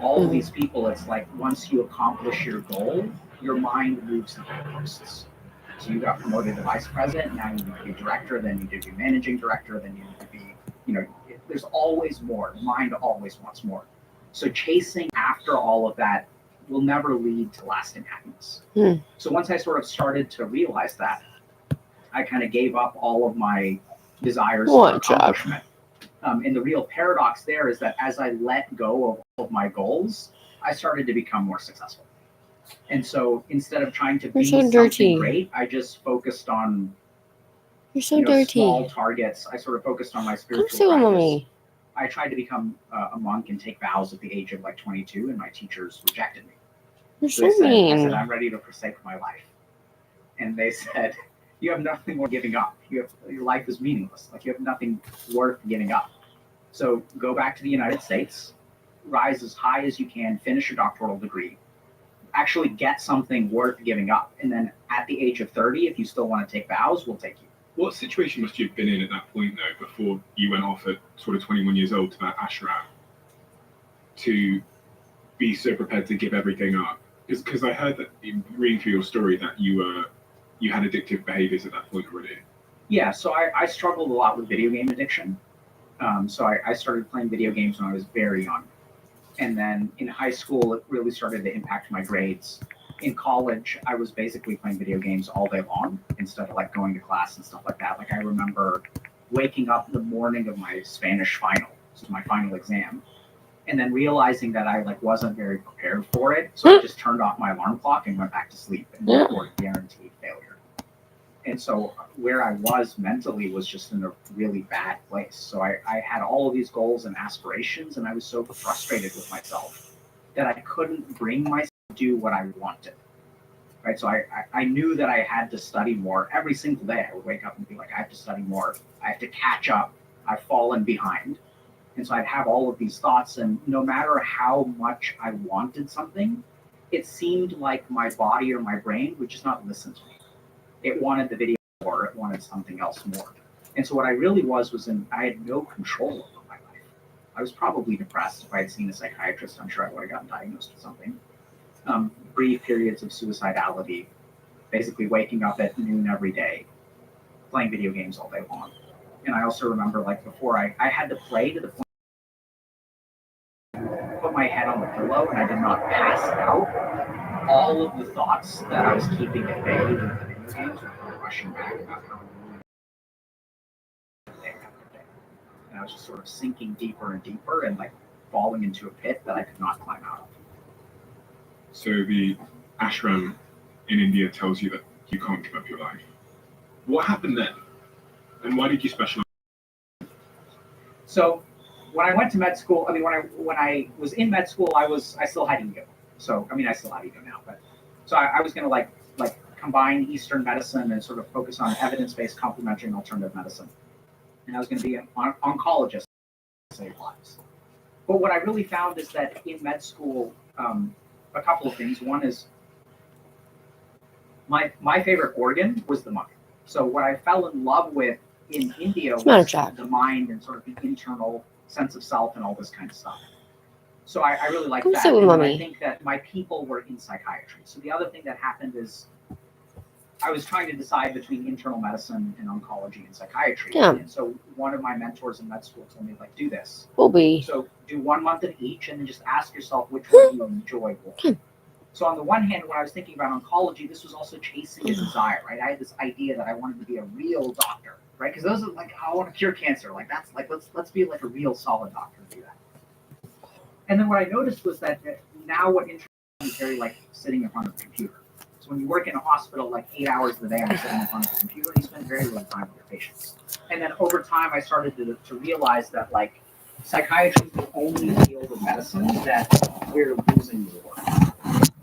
all of these people, it's like once you accomplish your goal, your mind moves the goalposts. So you got promoted to vice president, now you need to be director, then you need to be managing director, then you need to be, there's always more. The mind always wants more. So chasing after all of that will never lead to lasting happiness. So once I sort of started to realize that, I kind of gave up all of my desires for accomplishment. And the real paradox there is that as I let go of all of my goals, I started to become more successful. And so instead of trying to be something great, I just focused on small targets. I sort of focused on my spiritual practice. I tried to become a monk and take vows at the age of like 22, and my teachers rejected me. So I said, I'm ready to forsake my life. And they said, you have nothing worth giving up. Your life is meaningless. Like you have nothing worth giving up. So go back to the United States, rise as high as you can, finish your doctoral degree, actually get something worth giving up. And then at the age of 30, if you still want to take vows, we'll take you. What situation must you have been in at that point, though, before you went off at sort of 21 years old to that ashram to be so prepared to give everything up? Because I heard that, reading through your story, that you had addictive behaviors at that point already. Yeah, so I struggled a lot with video game addiction. So I started playing video games when I was very young. And then in high school, it really started to impact my grades. In college, I was basically playing video games all day long instead of like going to class and stuff like that. Like I remember waking up the morning of my Spanish final, so my final exam, and then realizing that I like wasn't very prepared for it. So I just turned off my alarm clock and went back to sleep and reported guaranteed failure. And so where I was mentally was just in a really bad place. So I had all of these goals and aspirations, and I was so frustrated with myself that I couldn't bring myself to do what I wanted. Right. So I knew that I had to study more every single day. I would wake up and be like, I have to study more. I have to catch up. I've fallen behind. And so I'd have all of these thoughts. And no matter how much I wanted something, it seemed like my body or my brain would just not listen to me. It wanted the video more. It wanted something else more. And so what I really was I had no control over my life. I was probably depressed. If I had seen a psychiatrist, I'm sure I would have gotten diagnosed with something. Brief periods of suicidality, basically waking up at noon every day, playing video games all day long. And I also remember like before I had to play to the point put my head on the pillow and I did not pass out. All of the thoughts that I was keeping at bay with the video games were rushing back about how day after day. And I was just sort of sinking deeper and deeper and like falling into a pit that I could not climb out of. So the ashram in India tells you that you can't give up your life. What happened then? And why did you specialize? So when I went to med school, when I was in med school, I still had ego. So I still have ego now, but so I was going to like combine Eastern medicine and sort of focus on evidence-based complementary and alternative medicine. And I was going to be an oncologist to save lives. But what I really found is that in med school, a couple of things. One is my favorite organ was the mind. So what I fell in love with in India was the mind and sort of the internal sense of self and all this kind of stuff. So I really liked that. And I think that my people were in psychiatry. So the other thing that happened is I was trying to decide between internal medicine and oncology and psychiatry. Yeah. And so one of my mentors in med school told me, like, do this. So do 1 month of each and then just ask yourself which one you enjoy more. So on the one hand, when I was thinking about oncology, this was also chasing a desire, right? I had this idea that I wanted to be a real doctor, right? Because those are like, I want to cure cancer. Like that's like, let's be like a real solid doctor and do that. And then what I noticed was that now what interests me is very like sitting in front of a computer. So when you work in a hospital, like 8 hours a day, I'm sitting in front of a computer, and you spend very little time with your patients. And then over time, I started to realize that like psychiatry is the only field of medicine that we're losing the war.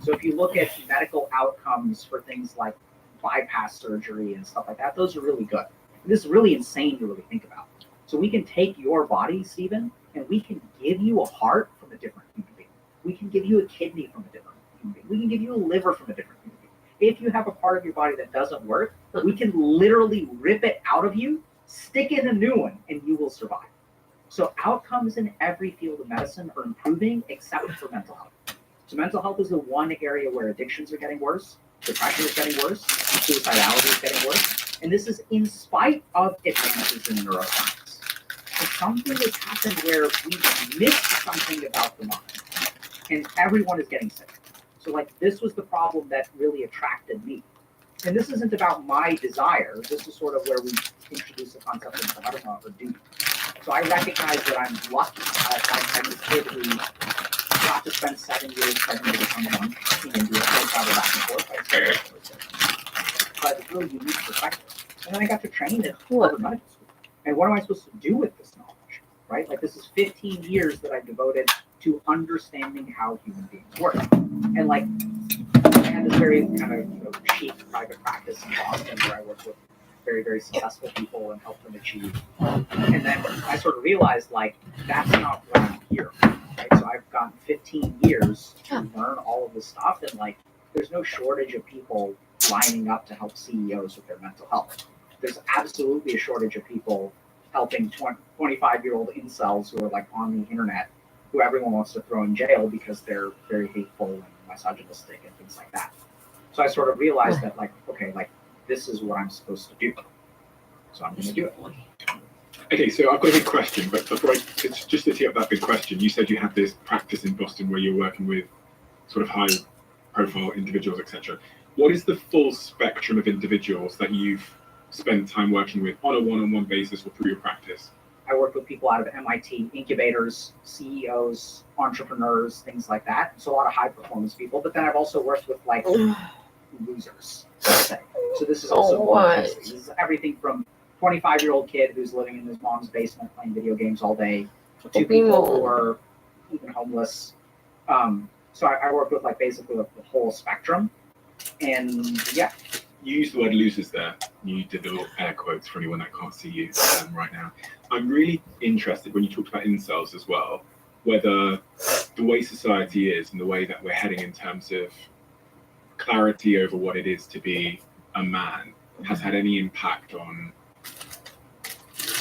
So if you look at medical outcomes for things like bypass surgery and stuff like that, those are really good. And this is really insane to really think about. So we can take your body, Stephen, and we can give you a heart from a different human being. We can give you a kidney from a different human being. We can give you a liver from a different human being. If you have a part of your body that doesn't work, we can literally rip it out of you, stick in a new one, and you will survive. So outcomes in every field of medicine are improving except for mental health. So mental health is the one area where addictions are getting worse, depression is getting worse, suicidality is getting worse, and this is in spite of advances in neuroscience. So something has happened where we missed something about the mind, and everyone is getting sick. So like this was the problem that really attracted me. And this isn't about my desire. This is sort of where we introduce the concept of dharma or duty. So I recognize that I'm lucky. I'm a kid who got to spend 7 years studying to become a monk in India. I travel back and forth. I studied but it's really unique perspective. And then I got to train at Harvard Medical School. And what am I supposed to do with this knowledge? Right? Like this is 15 years that I've devoted to understanding how human beings work. And like I had this very kind of chic private practice in Boston where I worked with very, very successful people and help them achieve. And then I sort of realized like that's not what I'm here. Right? So I've gotten 15 years to learn all of this stuff, and like there's no shortage of people lining up to help CEOs with their mental health. There's absolutely a shortage of people helping 25-year-old incels who are like on the internet, who everyone wants to throw in jail because they're very hateful and misogynistic and things like that. So I sort of realized that like, okay, like this is what I'm supposed to do. So I'm going to do it. Okay, so I've got a big question, but before it's just to tee up that big question, you said you had this practice in Boston where you're working with sort of high-profile individuals, etc. What is the full spectrum of individuals that you've spent time working with on a one-on-one basis or through your practice? I worked with people out of MIT, incubators, CEOs, entrepreneurs, things like that. So a lot of high-performance people. But then I've also worked with like losers, let's say. So this is also this is everything from 25-year-old kid who's living in his mom's basement playing video games all day to people who are even homeless. So I work with like basically the whole spectrum. And yeah. You used the word losers there. You did the little air quotes for anyone that can't see you right now. I'm really interested when you talked about incels as well, whether the way society is and the way that we're heading in terms of clarity over what it is to be a man has had any impact on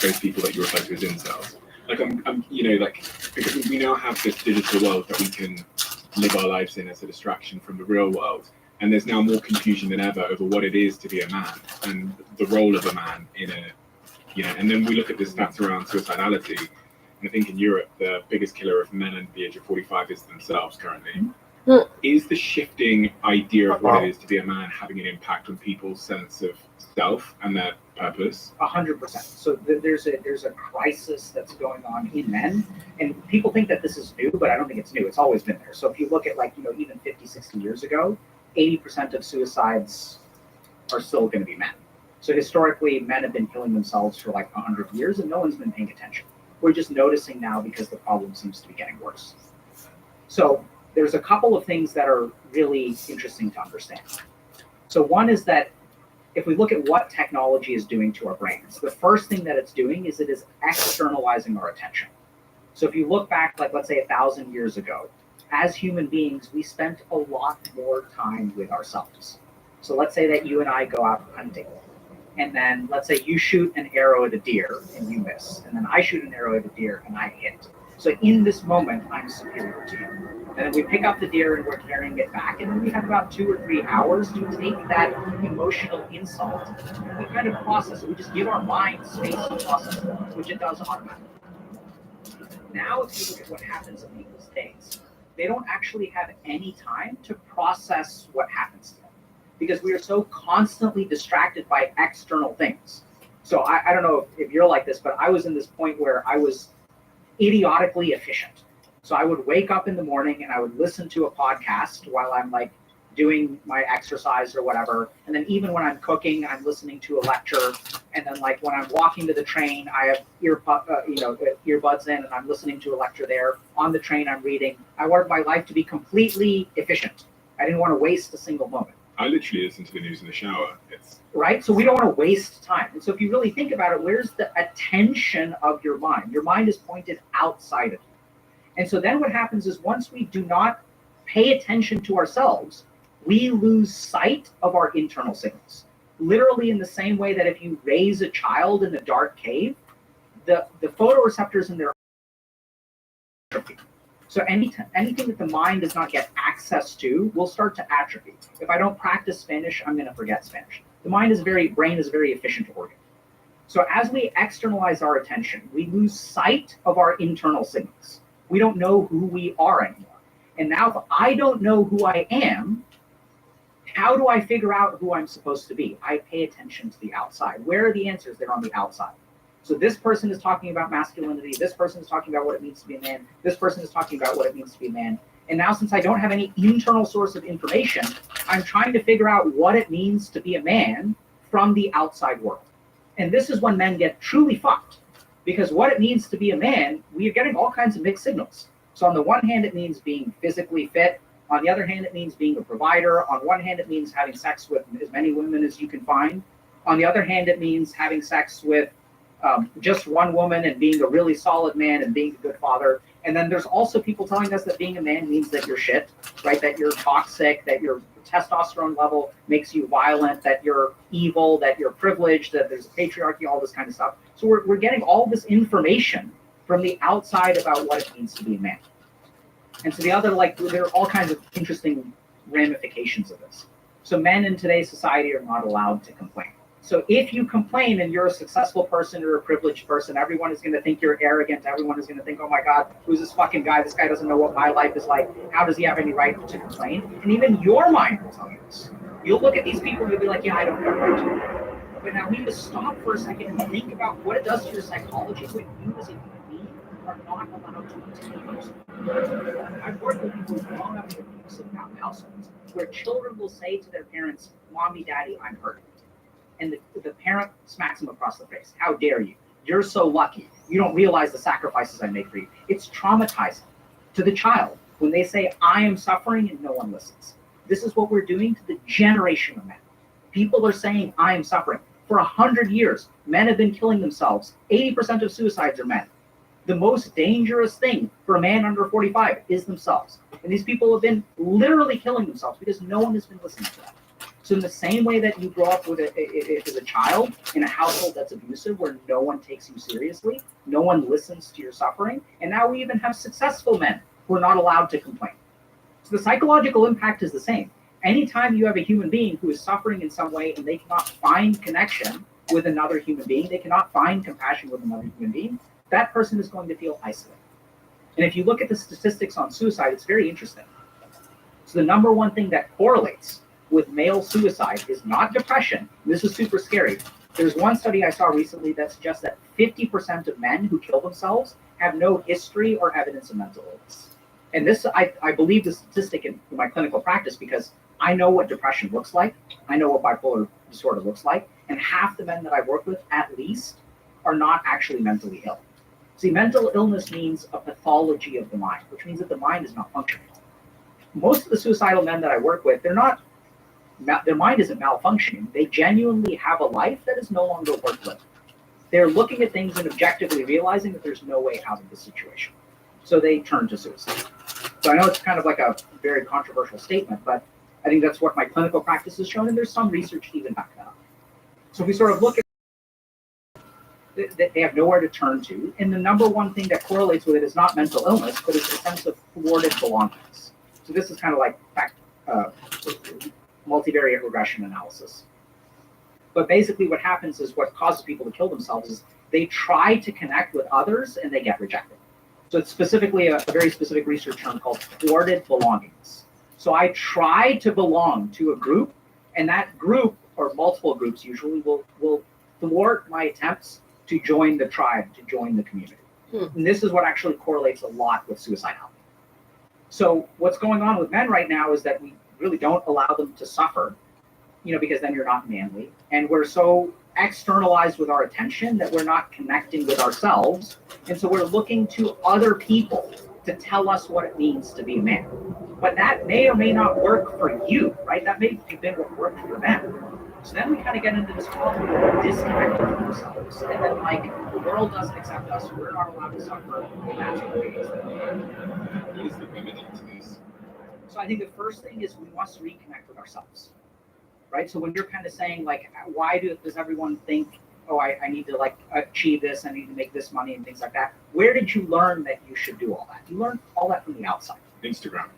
those people that you refer to as incels. Like I'm like, because we now have this digital world that we can live our lives in as a distraction from the real world. And there's now more confusion than ever over what it is to be a man and the role of a man in and then we look at the stats around suicidality. And I think in Europe, the biggest killer of men under the age of 45 is themselves currently. Is the shifting idea of what it is to be a man having an impact on people's sense of self and their purpose? 100%. So there's a crisis that's going on in men, and people think that this is new, but I don't think it's new. It's always been there. So if you look at like, even 50, 60 years ago, 80% of suicides are still going to be men. So historically, men have been killing themselves for like 100 years, and no one's been paying attention. We're just noticing now because the problem seems to be getting worse. So there's a couple of things that are really interesting to understand. So one is that if we look at what technology is doing to our brains, the first thing that it's doing is it is externalizing our attention. So if you look back, like let's say 1,000 years ago, as human beings, we spent a lot more time with ourselves. So let's say that you and I go out hunting, and then let's say you shoot an arrow at a deer and you miss, and then I shoot an arrow at a deer and I hit. So in this moment, I'm superior to you. And then we pick up the deer and we're carrying it back, and then we have about 2 or 3 hours to take that emotional insult and we kind of process it. We just give our mind space to process it, which it does automatically. Now, if you look at what happens in people's days, they don't actually have any time to process what happens to them because we are so constantly distracted by external things. So I don't know if you're like this, but I was in this point where I was idiotically efficient. So I would wake up in the morning and I would listen to a podcast while I'm like doing my exercise or whatever. And then even when I'm cooking, I'm listening to a lecture. And then like when I'm walking to the train, I have earbuds in and I'm listening to a lecture there. On the train, I'm reading. I wanted my life to be completely efficient. I didn't want to waste a single moment. I literally listen to the news in the shower. Right? So we don't want to waste time. And so if you really think about it, where's the attention of your mind? Your mind is pointed outside of you. And so then what happens is once we do not pay attention to ourselves, we lose sight of our internal signals. Literally in the same way that if you raise a child in a dark cave, the photoreceptors in their atrophy. So anything that the mind does not get access to will start to atrophy. If I don't practice Spanish, I'm going to forget Spanish. The brain is a very efficient organ. So as we externalize our attention, we lose sight of our internal signals. We don't know who we are anymore. And now if I don't know who I am, how do I figure out who I'm supposed to be? I pay attention to the outside. Where are the answers? They're on the outside. So this person is talking about masculinity. This person is talking about what it means to be a man. This person is talking about what it means to be a man. And now since I don't have any internal source of information, I'm trying to figure out what it means to be a man from the outside world. And this is when men get truly fucked. Because what it means to be a man, we are getting all kinds of mixed signals. So on the one hand, it means being physically fit. On the other hand, it means being a provider. On one hand, it means having sex with as many women as you can find. On the other hand, it means having sex with just one woman and being a really solid man and being a good father. And then there's also people telling us that being a man means that you're shit, right? That you're toxic, that your testosterone level makes you violent, that you're evil, that you're privileged, that there's patriarchy, all this kind of stuff. So we're getting all this information from the outside about what it means to be a man. And so there are all kinds of interesting ramifications of this. So men in today's society are not allowed to complain. So if you complain and you're a successful person or a privileged person, everyone is going to think you're arrogant. Everyone is going to think, oh my God, who's this fucking guy? This guy doesn't know what my life is like. How does he have any right to complain? And even your mind will tell you this. You'll look at these people and you'll be like, yeah, I don't have a right to. But now we need to stop for a second and think about what it does to your psychology when you as a human being are not allowed to take yourself. I've worked with people who grown up in abusive households where children will say to their parents, Mommy, Daddy, I'm hurt. And the parent smacks them across the face. How dare you? You're so lucky. You don't realize the sacrifices I make for you. It's traumatizing to the child when they say, I am suffering and no one listens. This is what we're doing to the generation of men. People are saying, I am suffering. For 100 years, men have been killing themselves. 80% of suicides are men. The most dangerous thing for a man under 45 is themselves. And these people have been literally killing themselves because no one has been listening to them. So in the same way that you grow up with as a child in a household that's abusive, where no one takes you seriously, no one listens to your suffering, and now we even have successful men who are not allowed to complain. So the psychological impact is the same. Anytime you have a human being who is suffering in some way and they cannot find connection with another human being, they cannot find compassion with another human being, that person is going to feel isolated. And if you look at the statistics on suicide, it's very interesting. So the number one thing that correlates with male suicide is not depression. This is super scary. There's one study I saw recently that suggests that 50% of men who kill themselves have no history or evidence of mental illness. And this, I believe the statistic in my clinical practice because I know what depression looks like. I know what bipolar disorder looks like. And half the men that I work with, at least, are not actually mentally ill. See, mental illness means a pathology of the mind, which means that the mind is not functioning. Most of the suicidal men that I work with, their mind isn't malfunctioning. They genuinely have a life that is no longer worth living. They're looking at things and objectively realizing that there's no way out of the situation. So they turn to suicide. So I know it's kind of like a very controversial statement, but I think that's what my clinical practice has shown, and there's some research to even back that up. So if we sort of look at that they have nowhere to turn to, and the number one thing that correlates with it is not mental illness, but it's a sense of thwarted belongings. So this is kind of like multivariate regression analysis. But basically what happens is what causes people to kill themselves is they try to connect with others and they get rejected. So it's specifically a very specific research term called thwarted belongings. So I try to belong to a group, and that group, or multiple groups usually, will thwart my attempts to join the tribe, to join the community. And this is what actually correlates a lot with suicidality. So what's going on with men right now is that we really don't allow them to suffer, because then you're not manly. And we're so externalized with our attention that we're not connecting with ourselves. And so we're looking to other people to tell us what it means to be a man. But that may or may not work for you, right? That may have been what worked for them. So then we kind of get into this problem where we're disconnected from ourselves. And then the world doesn't accept us. We're not allowed to suffer. And that's what it is. What is the remedy to this? So I think the first thing is we must reconnect with ourselves, right? So when you're kind of saying why does everyone think oh, I need to like achieve this, I need to make this money and things like that. Where did you learn that you should do all that? You learned all that from the outside. Instagram,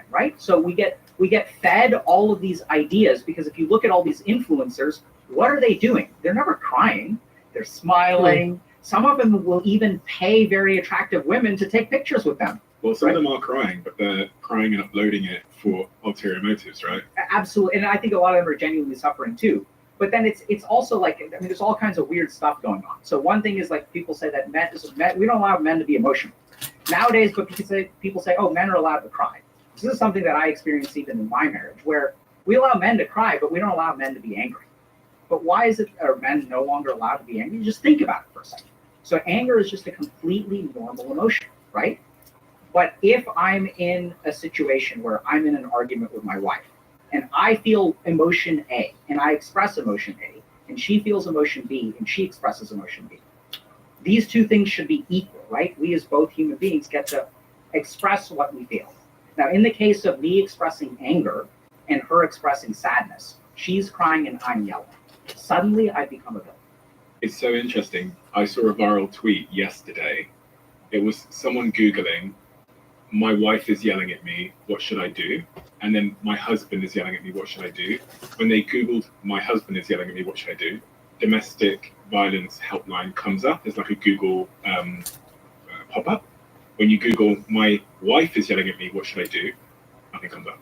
right? So we get fed all of these ideas because if you look at all these influencers, what are they doing? They're never crying. They're smiling. Some of them will even pay very attractive women to take pictures with them. Well, some of them are crying, but they're crying and uploading it for ulterior motives, right? Absolutely, and I think a lot of them are genuinely suffering too. But then it's also like, I mean, there's all kinds of weird stuff going on. So one thing is like people say that we don't allow men to be emotional nowadays, but people say, oh, men are allowed to cry. This is something that I experienced even in my marriage, where we allow men to cry, but we don't allow men to be angry. But why are men no longer allowed to be angry? Just think about it for a second. So anger is just a completely normal emotion, right? But if I'm in a situation where I'm in an argument with my wife and I feel emotion A and I express emotion A and she feels emotion B and she expresses emotion B, these two things should be equal, right? We as both human beings get to express what we feel. Now, in the case of me expressing anger and her expressing sadness, she's crying and I'm yelling. Suddenly, I become a villain. It's so interesting. I saw a viral tweet yesterday. It was someone Googling, my wife is yelling at me, what should I do? And then my husband is yelling at me, what should I do? When they Googled, my husband is yelling at me, what should I do? Domestic violence helpline comes up. There's like a Google pop-up. When you Google, my wife is yelling at me, what should I do? Nothing comes up.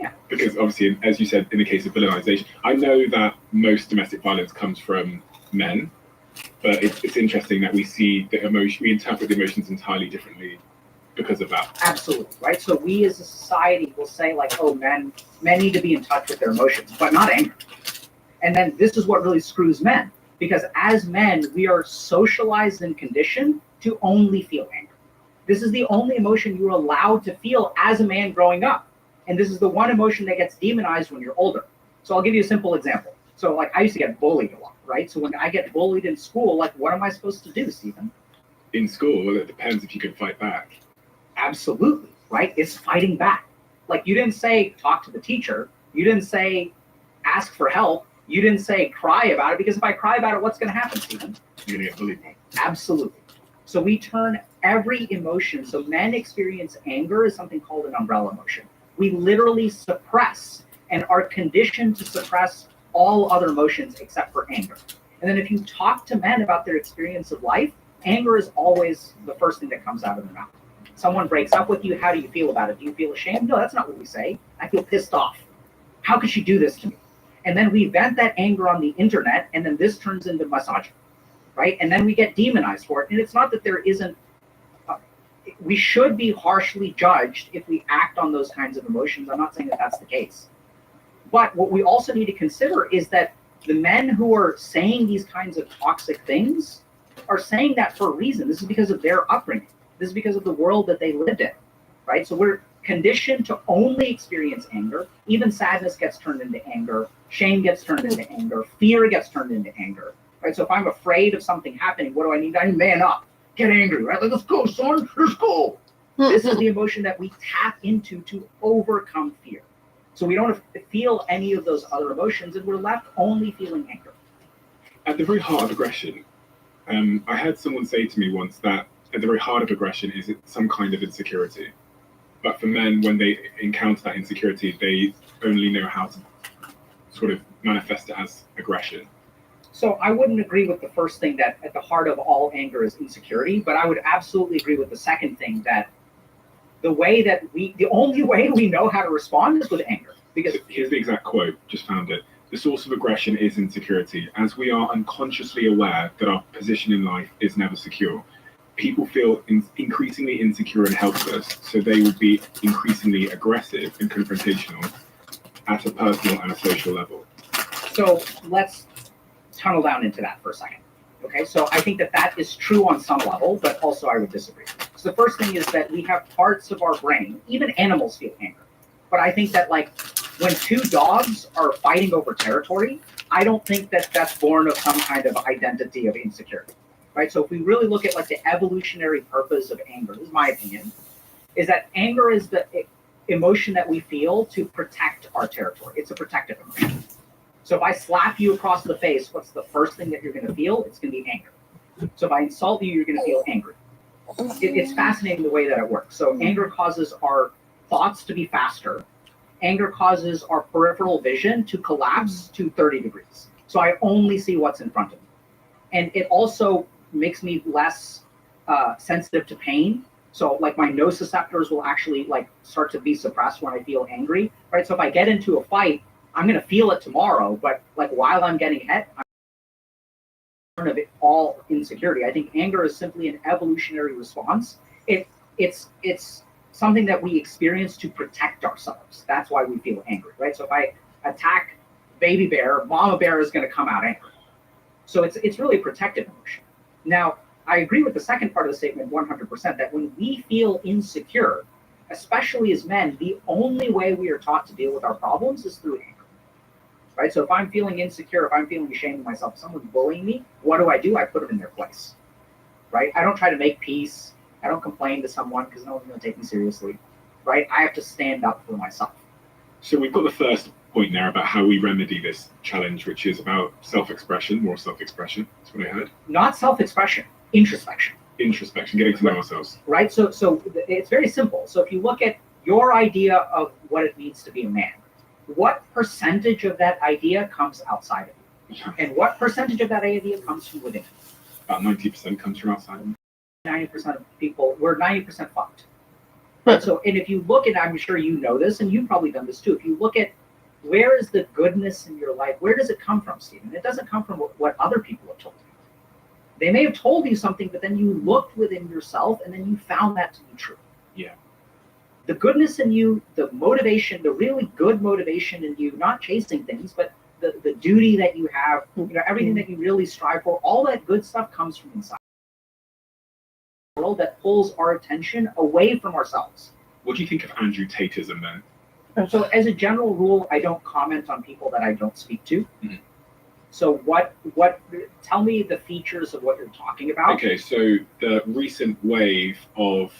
Yeah. Because obviously, as you said, in the case of villainization, I know that most domestic violence comes from men, but it's interesting that we see the emotion, we interpret the emotions entirely differently because of that. Absolutely, right? So we as a society will say like, oh, men need to be in touch with their emotions, but not anger. And then this is what really screws men, because as men, we are socialized and conditioned to only feel anger. This is the only emotion you're allowed to feel as a man growing up. And this is the one emotion that gets demonized when you're older. So I'll give you a simple example. So like I used to get bullied a lot, right? So when I get bullied in school, like what am I supposed to do, Stephen? In school, well, it depends if you can fight back. Absolutely, right? It's fighting back. Like you didn't say talk to the teacher. You didn't say ask for help. You didn't say cry about it, because if I cry about it, what's going to happen, Stephen? You're going to get bullied. Absolutely. So we turn every emotion. So men experience anger as something called an umbrella emotion. We literally suppress and are conditioned to suppress all other emotions except for anger. And then if you talk to men about their experience of life, anger is always the first thing that comes out of their mouth. Someone breaks up with you, how do you feel about it? Do you feel ashamed? No, that's not what we say. I feel pissed off. How could she do this to me? And then we vent that anger on the internet, and then this turns into misogyny, right? And then we get demonized for it. And it's not that there isn't, we should be harshly judged if we act on those kinds of emotions. I'm not saying that that's the case. But what we also need to consider is that the men who are saying these kinds of toxic things are saying that for a reason. This is because of their upbringing. This is because of the world that they lived in, right? So we're conditioned to only experience anger. Even sadness gets turned into anger. Shame gets turned into anger. Fear gets turned into anger, right? So if I'm afraid of something happening, what do I need? I need to man up, get angry, right? Like, let's go, son, let's go. This is the emotion that we tap into to overcome fear. So we don't feel any of those other emotions, and we're left only feeling anger. At the very heart of aggression, I had someone say to me once that at the very heart of aggression is some kind of insecurity. But for men, when they encounter that insecurity, they only know how to sort of manifest it as aggression. So I wouldn't agree with the first thing, that at the heart of all anger is insecurity, but I would absolutely agree with the second thing, that the only way we know how to respond is with anger. Because here's the exact quote, just found it. The source of aggression is insecurity. As we are unconsciously aware that our position in life is never secure, people feel increasingly insecure and helpless, so they will be increasingly aggressive and confrontational at a personal and a social level. So let's tunnel down into that for a second. Okay, so I think that is true on some level, but also I would disagree. So the first thing is that we have parts of our brain, even animals feel anger. But I think that like when two dogs are fighting over territory, I don't think that that's born of some kind of identity of insecurity, right? So if we really look at like the evolutionary purpose of anger, this is my opinion, is that anger is the emotion that we feel to protect our territory. It's a protective emotion. So if I slap you across the face, what's the first thing that you're going to feel? It's going to be anger. So if I insult you, you're going to feel angry. It's fascinating the way that it works. So anger causes our thoughts to be faster. Anger causes our peripheral vision to collapse to 30 degrees. So I only see what's in front of me. And it also makes me less sensitive to pain. So like my nociceptors will actually like start to be suppressed when I feel angry, right? So if I get into a fight, I'm going to feel it tomorrow, but like while I'm getting hit, I'm of it all insecurity. I think anger is simply an evolutionary response. It's something that we experience to protect ourselves. That's why we feel angry, right? So if I attack baby bear, mama bear is going to come out angry. So it's really a protective emotion. Now, I agree with the second part of the statement 100%, that when we feel insecure, especially as men, the only way we are taught to deal with our problems is through anger, right? So if I'm feeling insecure, if I'm feeling ashamed of myself, if someone's bullying me, what do? I put them in their place, right? I don't try to make peace. I don't complain to someone because no one's going to take me seriously, right? I have to stand up for myself. So we've got the first point there about how we remedy this challenge, which is about self-expression, more self-expression. That's what I heard. Not self-expression, introspection. Introspection, getting to know ourselves. Right. So it's very simple. So if you look at your idea of what it means to be a man, what percentage of that idea comes outside of you? And what percentage of that idea comes from within? About 90% comes from outside. 90% of people, we're 90% fucked. Right. So, and if you look at, I'm sure you know this, and you've probably done this too, if you look at where is the goodness in your life, where does it come from, Stephen? It doesn't come from what other people have told you. They may have told you something, but then you looked within yourself and then you found that to be true. Yeah. The goodness in you, the motivation, the really good motivation in you, not chasing things, but the duty that you have, everything that you really strive for, all that good stuff comes from inside. World that pulls our attention away from ourselves. What do you think of Andrew Tateism then? So as a general rule, I don't comment on people that I don't speak to. Mm-hmm. So tell me the features of what you're talking about. Okay, so the recent wave of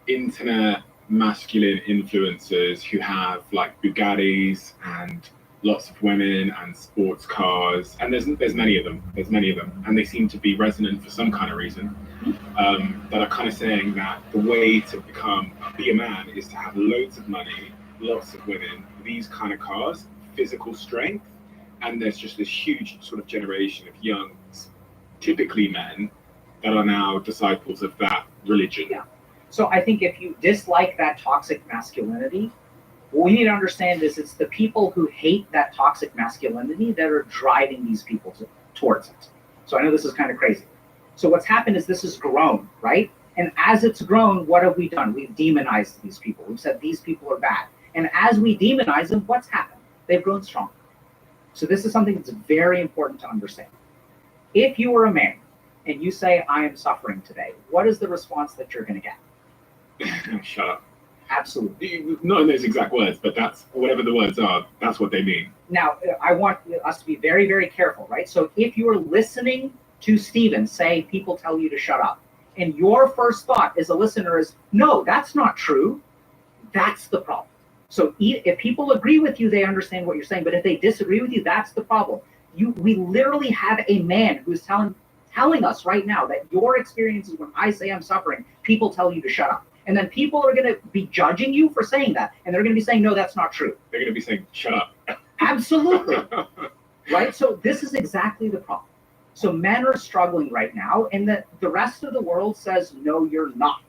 internet masculine influencers who have like Bugattis and lots of women and sports cars, and there's many of them. And they seem to be resonant for some kind of reason. That are kind of saying that the way to be a man is to have loads of money, lots of women, these kind of cars, physical strength. And there's just this huge sort of generation of young, typically men, that are now disciples of that religion. Yeah. So I think if you dislike that toxic masculinity, what we need to understand is it's the people who hate that toxic masculinity that are driving these people towards it. So I know this is kind of crazy. So what's happened is this has grown, right? And as it's grown, what have we done? We've demonized these people. We've said these people are bad. And as we demonize them, what's happened? They've grown stronger. So this is something that's very important to understand. If you are a man and you say, I am suffering today, what is the response that you're going to get? Shut up. Absolutely. Not in those exact words, but that's whatever the words are, that's what they mean. Now, I want us to be very, very careful, right? So if you're listening to Stephen say people tell you to shut up, and your first thought as a listener is, no, that's not true, that's the problem. So if people agree with you, they understand what you're saying. But if they disagree with you, that's the problem. We literally have a man who's telling us right now that your experiences when I say I'm suffering, people tell you to shut up. And then people are going to be judging you for saying that. And they're going to be saying, no, that's not true. They're going to be saying, shut up. Absolutely. Right? So this is exactly the problem. So men are struggling right now. And the rest of the world says, no, you're not.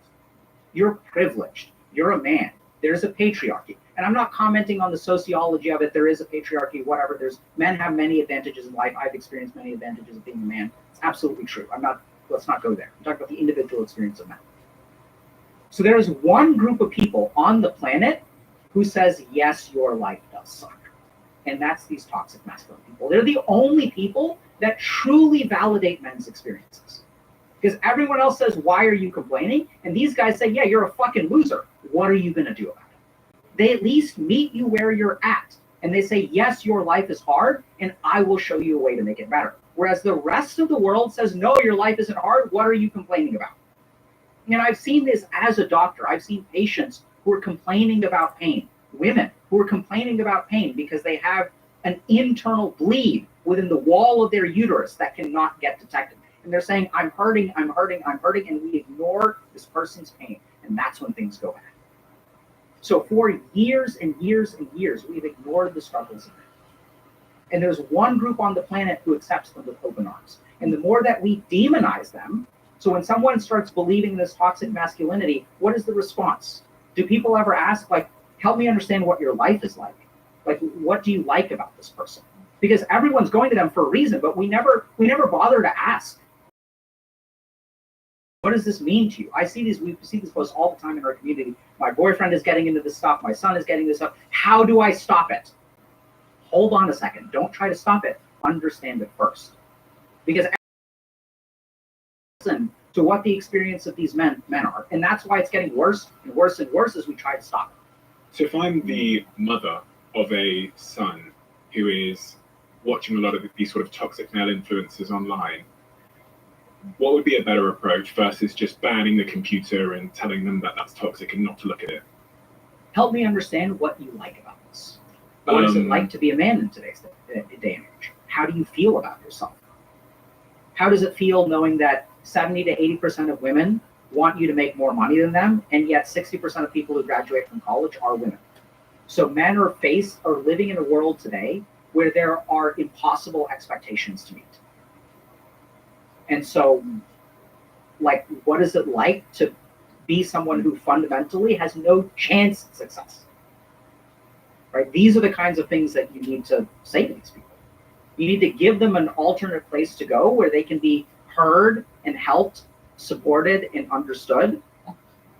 You're privileged. You're a man. There's a patriarchy. And I'm not commenting on the sociology of it. There is a patriarchy, whatever. Men have many advantages in life. I've experienced many advantages of being a man. It's absolutely true. Let's not go there. I'm talking about the individual experience of men. So there is one group of people on the planet who says, yes, your life does suck. And that's these toxic masculine people. They're the only people that truly validate men's experiences. Because everyone else says, why are you complaining? And these guys say, yeah, you're a fucking loser. What are you going to do about it? They at least meet you where you're at. And they say, yes, your life is hard, and I will show you a way to make it better. Whereas the rest of the world says, no, your life isn't hard. What are you complaining about? And I've seen this as a doctor. I've seen patients who are complaining about pain, women who are complaining about pain because they have an internal bleed within the wall of their uterus that cannot get detected. And they're saying, I'm hurting, I'm hurting, I'm hurting, and we ignore this person's pain. And that's when things go bad. So for years and years and years, we've ignored the struggles of men. And there's one group on the planet who accepts them with open arms. And the more that we demonize them, so when someone starts believing this toxic masculinity, what is the response? Do people ever ask, like, help me understand what your life is like? Like, what do you like about this person? Because everyone's going to them for a reason, but we never bother to ask. What does this mean to you? We see these posts all the time in our community. My boyfriend is getting into this stuff. My son is getting this stuff. How do I stop it? Hold on a second. Don't try to stop it. Understand it first. Because listen to what the experience of these men are. And that's why it's getting worse and worse and worse as we try to stop it. So if I'm the mother of a son who is watching a lot of these sort of toxic male influences online, what would be a better approach versus just banning the computer and telling them that that's toxic and not to look at it? Help me understand what you like about this. What is it like to be a man in today's day and age? How do you feel about yourself? How does it feel knowing that 70 to 80% of women want you to make more money than them, and yet 60% of people who graduate from college are women? So men are living in a world today where there are impossible expectations to meet. And so, like, what is it like to be someone who fundamentally has no chance at success? Right? These are the kinds of things that you need to say to these people. You need to give them an alternate place to go where they can be heard and helped, supported, and understood.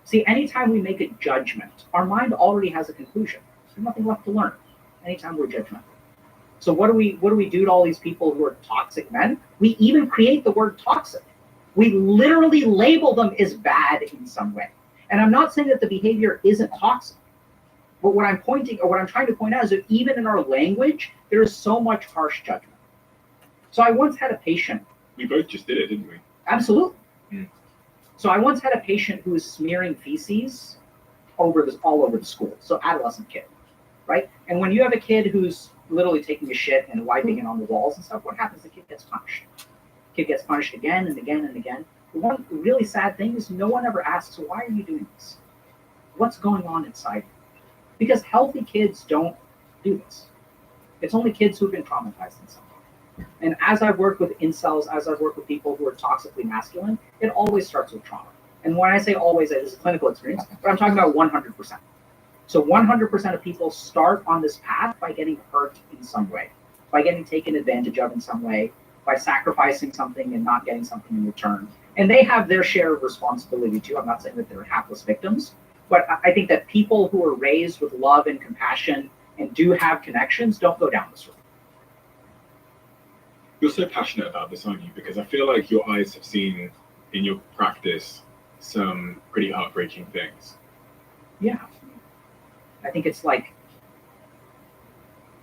See, anytime we make a judgment, our mind already has a conclusion. There's nothing left to learn anytime we're judgmental. So what do we do to all these people who are toxic men? We even create the word toxic. We literally label them as bad in some way. And I'm not saying that the behavior isn't toxic. But what I'm trying to point out is that even in our language, there is so much harsh judgment. So I once had a patient. We both just did it, didn't we? Absolutely. Mm. So I once had a patient who was smearing feces all over the school. So adolescent kid, right? And when you have a kid who's literally taking a shit and wiping it on the walls and stuff, what happens? The kid gets punished. The kid gets punished again and again and again. The one really sad thing is no one ever asks, why are you doing this? What's going on inside you? Because healthy kids don't do this. It's only kids who've been traumatized in some way. And as I've worked with incels, as I've worked with people who are toxically masculine, it always starts with trauma. And when I say always, it is a clinical experience, but I'm talking about 100%. So 100% of people start on this path by getting hurt in some way, by getting taken advantage of in some way, by sacrificing something and not getting something in return. And they have their share of responsibility too. I'm not saying that they're hapless victims, but I think that people who are raised with love and compassion and do have connections don't go down this road. You're so passionate about this, aren't you? Because I feel like your eyes have seen in your practice some pretty heartbreaking things. Yeah. I think it's like,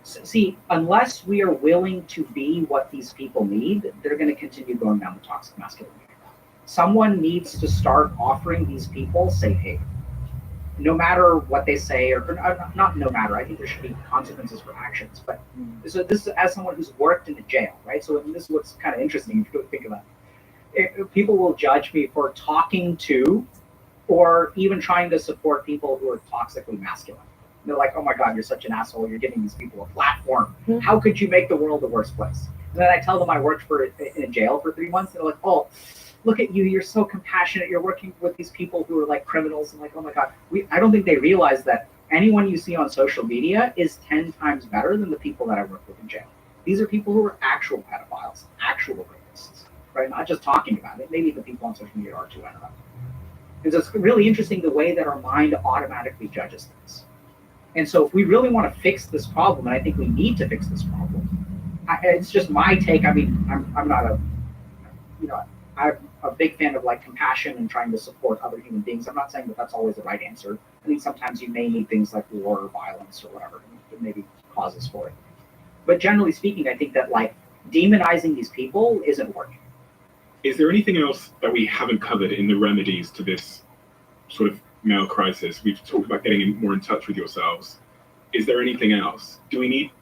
see, unless we are willing to be what these people need, they're going to continue going down the toxic masculinity. Someone needs to start offering these people safe haven. No matter what they say, or not no matter, I think there should be consequences for actions. But so this is as someone who's worked in a jail, right? So this is what's kind of interesting if you think about it. People will judge me for talking to or even trying to support people who are toxically masculine. They're like, oh my God, you're such an asshole. You're giving these people a platform. How could you make the world a worse place? And then I tell them I worked in a jail for 3 months. They're like, oh, look at you. You're so compassionate. You're working with these people who are like criminals. And like, oh my God. I don't think they realize that anyone you see on social media is 10 times better than the people that I work with in jail. These are people who are actual pedophiles, actual rapists, right? Not just talking about it. Maybe the people on social media are too, I don't know. And so it's really interesting the way that our mind automatically judges things. And so if we really want to fix this problem, and I think we need to fix this problem, it's just my take. I mean, I'm not I'm a big fan of like compassion and trying to support other human beings. I'm not saying that that's always the right answer. I think sometimes you may need things like war or violence or whatever, and maybe causes for it. But generally speaking, I think that like demonizing these people isn't working. Is there anything else that we haven't covered in the remedies to this sort of male crisis? We've talked about getting more in touch with yourselves. Is there anything else? Do we need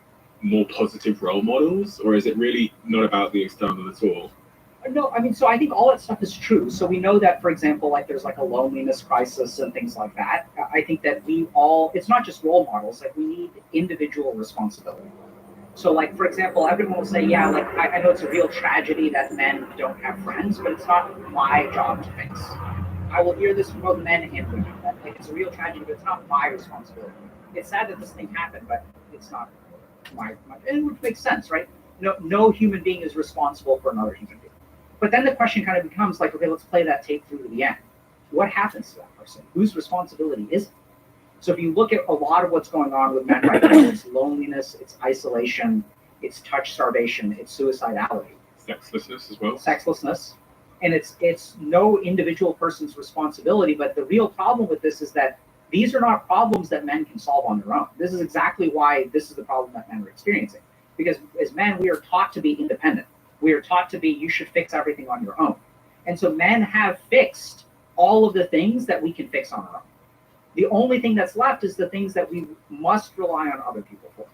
more positive role models, or is it really not about the external at all? No, I mean, so I think all that stuff is true. So we know that, for example, like there's like a loneliness crisis and things like that. I think that it's not just role models, like we need individual responsibility. So like, for example, everyone will say, yeah, like I know it's a real tragedy that men don't have friends, but it's not my job to fix. I will hear this from both men and women, that like it's a real tragedy, but it's not my responsibility. It's sad that this thing happened, but it's not and it would make sense, right? No human being is responsible for another human being. But then the question kind of becomes like, okay, let's play that tape through to the end. What happens to that person? Whose responsibility is it? So if you look at a lot of what's going on with men right now, it's loneliness, it's isolation, it's touch starvation, it's suicidality. Sexlessness as well. Sexlessness. And it's no individual person's responsibility, but the real problem with this is that these are not problems that men can solve on their own. This is exactly why this is the problem that men are experiencing. Because as men, we are taught to be independent. We are taught to be, you should fix everything on your own. And so men have fixed all of the things that we can fix on our own. The only thing that's left is the things that we must rely on other people for,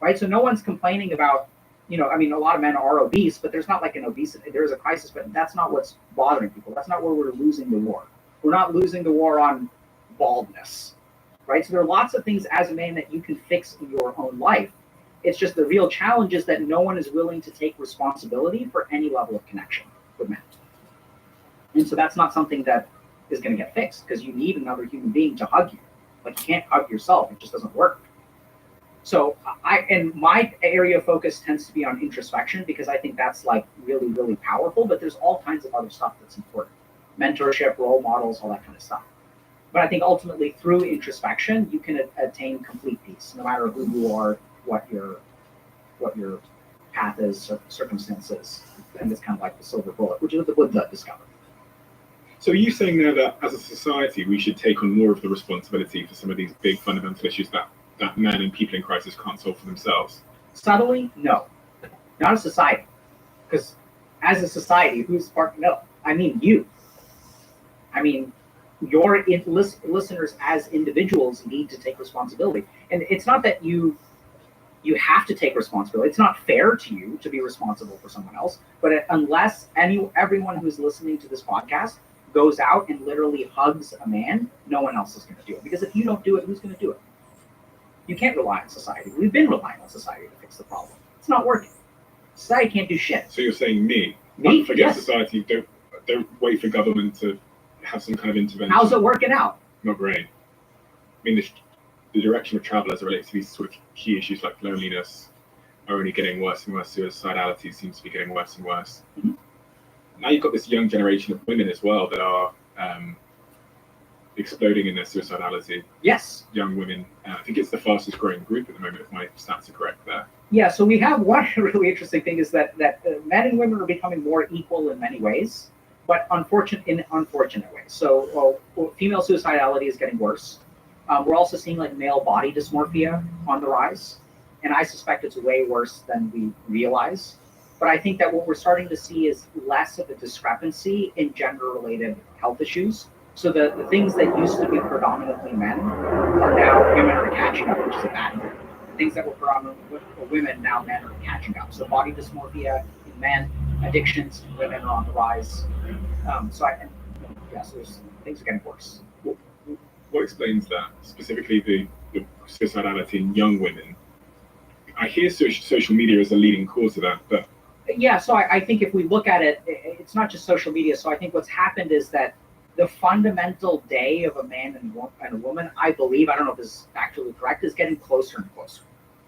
right? So no one's complaining about, I mean, a lot of men are obese, but there's not like an obesity, there's a crisis, but that's not what's bothering people. That's not where we're losing the war. We're not losing the war on baldness, right? So there are lots of things as a man that you can fix in your own life. It's just the real challenge is that no one is willing to take responsibility for any level of connection with men. And so that's not something that is going to get fixed because you need another human being to hug you. Like you can't hug yourself. It just doesn't work. So my area of focus tends to be on introspection because I think that's like really, really powerful, but there's all kinds of other stuff that's important. Mentorship, role models, all that kind of stuff. But I think ultimately through introspection, you can attain complete peace, no matter who you are, what your path is, circumstances, and it's kind of like the silver bullet, which is the Buddha discovered. So are you saying now that as a society, we should take on more of the responsibility for some of these big fundamental issues that men and people in crisis can't solve for themselves? Subtly, no. Not a society. Because as a society, who's part? No. I mean, you. I mean, your listeners as individuals need to take responsibility. And it's not that you have to take responsibility. It's not fair to you to be responsible for someone else. But unless everyone who's listening to this podcast goes out and literally hugs a man, no one else is going to do it. Because if you don't do it, who's going to do it? You can't rely on society. We've been relying on society to fix the problem. It's not working. Society can't do shit. So you're saying me? Forget yes. Society. Don't wait for government to have some kind of intervention. How's it working out? Not great. I mean, the direction of travel as it relates to these sort of key issues like loneliness are only getting worse and worse. Suicidality seems to be getting worse and worse. Mm-hmm. Now you've got this young generation of women as well that are exploding in their suicidality. Yes. Young women. I think it's the fastest growing group at the moment, if my stats are correct there. Yeah, so we have one really interesting thing is that men and women are becoming more equal in many ways, but in unfortunate ways. So female suicidality is getting worse. We're also seeing like male body dysmorphia on the rise, and I suspect it's way worse than we realize. But I think that what we're starting to see is less of a discrepancy in gender-related health issues. So the things that used to be predominantly men are now women are catching up, which is a bad thing. Things that were predominantly women, now men are catching up. So body dysmorphia in men, addictions in women are on the rise. So things are getting worse. What explains that? Specifically the suicidality in young women. I hear social media as a leading cause of that, but yeah, so I think if we look at it, it's not just social media. So I think what's happened is that the fundamental day of a man and a woman, I believe, I don't know if this is factually correct, is getting closer and closer.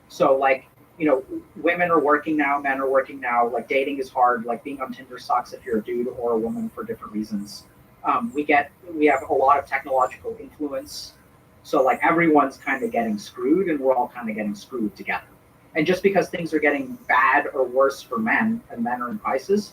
So like, women are working now, men are working now, like dating is hard, like being on Tinder sucks if you're a dude or a woman for different reasons. We have a lot of technological influence. So like everyone's kind of getting screwed and we're all kind of getting screwed together. And just because things are getting bad or worse for men and men are in crisis